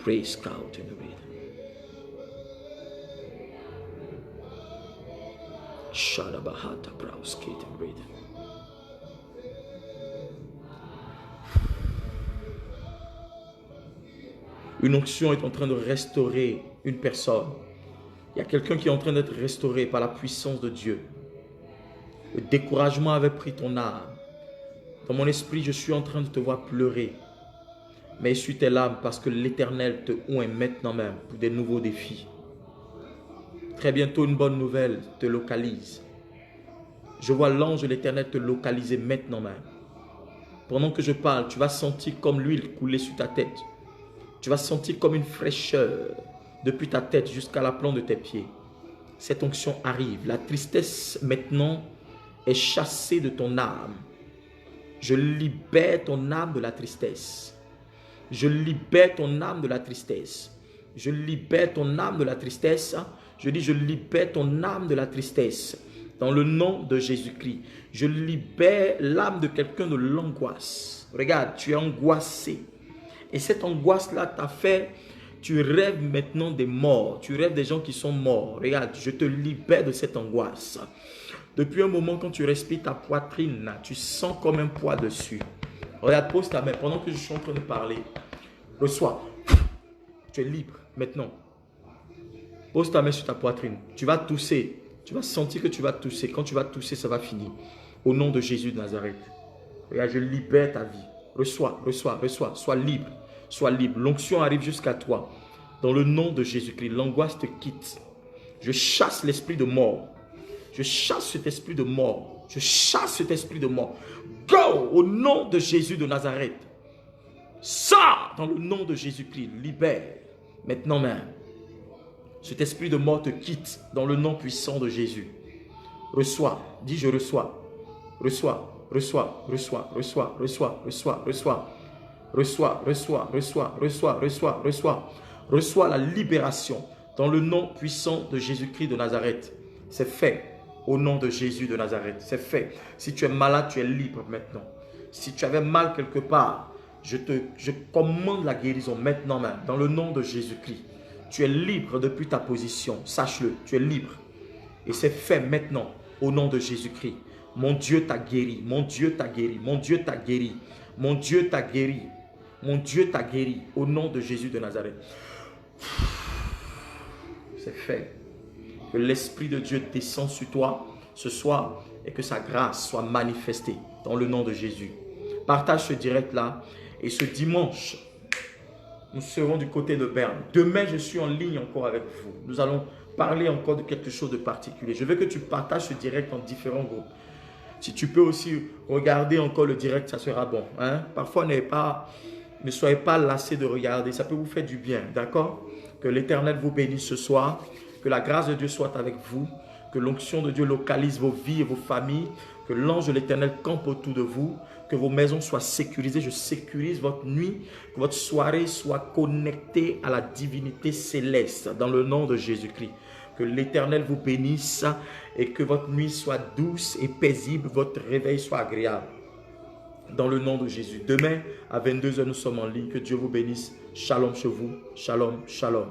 Praise God in the read. Shadabahata Browski and read. Une onction est en train de restaurer une personne. Il y a quelqu'un qui est en train d'être restauré par la puissance de Dieu. Le découragement avait pris ton âme. Dans mon esprit, je suis en train de te voir pleurer. Mais essuie tes larmes parce que l'Éternel te oint maintenant même pour des nouveaux défis. Très bientôt, une bonne nouvelle te localise. Je vois l'ange de l'Éternel te localiser maintenant même. Pendant que je parle, tu vas sentir comme l'huile couler sur ta tête. Tu vas sentir comme une fraîcheur depuis ta tête jusqu'à la plante de tes pieds. Cette onction arrive. La tristesse maintenant est chassée de ton âme. Je libère ton âme de la tristesse. Je libère ton âme de la tristesse. Je libère ton âme de la tristesse. Je dis, je libère ton âme de la tristesse. Dans le nom de Jésus-Christ. Je libère l'âme de quelqu'un de l'angoisse. Regarde, tu es angoissé. Et cette angoisse-là t'a fait, tu rêves maintenant des morts. Tu rêves des gens qui sont morts. Regarde, je te libère de cette angoisse. Depuis un moment, quand tu respires ta poitrine, tu sens comme un poids dessus. Regarde, pose ta main pendant que je suis en train de parler. Reçois. Tu es libre maintenant. Pose ta main sur ta poitrine. Tu vas tousser. Tu vas sentir que tu vas tousser. Quand tu vas tousser, ça va finir. Au nom de Jésus de Nazareth. Regarde, je libère ta vie. reçois, reçois, reçois. Sois libre, sois libre. L'onction arrive jusqu'à toi. Dans le nom de Jésus-Christ, l'angoisse te quitte. Je chasse l'esprit de mort. Je chasse cet esprit de mort. Je chasse cet esprit de mort. Go au nom de Jésus de Nazareth. Sors dans le nom de Jésus-Christ. Libère maintenant même. Cet esprit de mort te quitte dans le nom puissant de Jésus. Reçois. Dis je reçois. Reçois, reçois, reçois, reçois, reçois, reçois, reçois. Reçois, reçois, reçois, reçois, reçois, reçois. Reçois la libération dans le nom puissant de Jésus-Christ de Nazareth. C'est fait au nom de Jésus de Nazareth. C'est fait. Si tu es malade, tu es libre maintenant. Si tu avais mal quelque part, je commande la guérison maintenant même dans le nom de Jésus-Christ. Tu es libre depuis ta position. Sache-le, tu es libre. Et c'est fait maintenant au nom de Jésus-Christ. Mon Dieu t'a guéri. Mon Dieu t'a guéri. Mon Dieu t'a guéri. Mon Dieu t'a guéri. Mon Dieu t'a guéri au nom de Jésus de Nazareth. C'est fait. Que l'Esprit de Dieu descende sur toi ce soir et que sa grâce soit manifestée dans le nom de Jésus. Partage ce direct-là et ce dimanche, nous serons du côté de Berne. Demain, je suis en ligne encore avec vous. Nous allons parler encore de quelque chose de particulier. Je veux que tu partages ce direct en différents groupes. Si tu peux aussi regarder encore le direct, ça sera bon. Hein? Parfois, ne soyez pas lassés de regarder. Ça peut vous faire du bien. D'accord? Que l'Éternel vous bénisse ce soir. Que la grâce de Dieu soit avec vous. Que l'onction de Dieu localise vos vies et vos familles. Que l'ange de l'Éternel campe autour de vous. Que vos maisons soient sécurisées. Je sécurise votre nuit. Que votre soirée soit connectée à la divinité céleste. Dans le nom de Jésus-Christ. Que l'Éternel vous bénisse et que votre nuit soit douce et paisible. Votre réveil soit agréable. Dans le nom de Jésus. Demain, à 22 h, nous sommes en ligne. Que Dieu vous bénisse. Shalom chez vous. Shalom, shalom.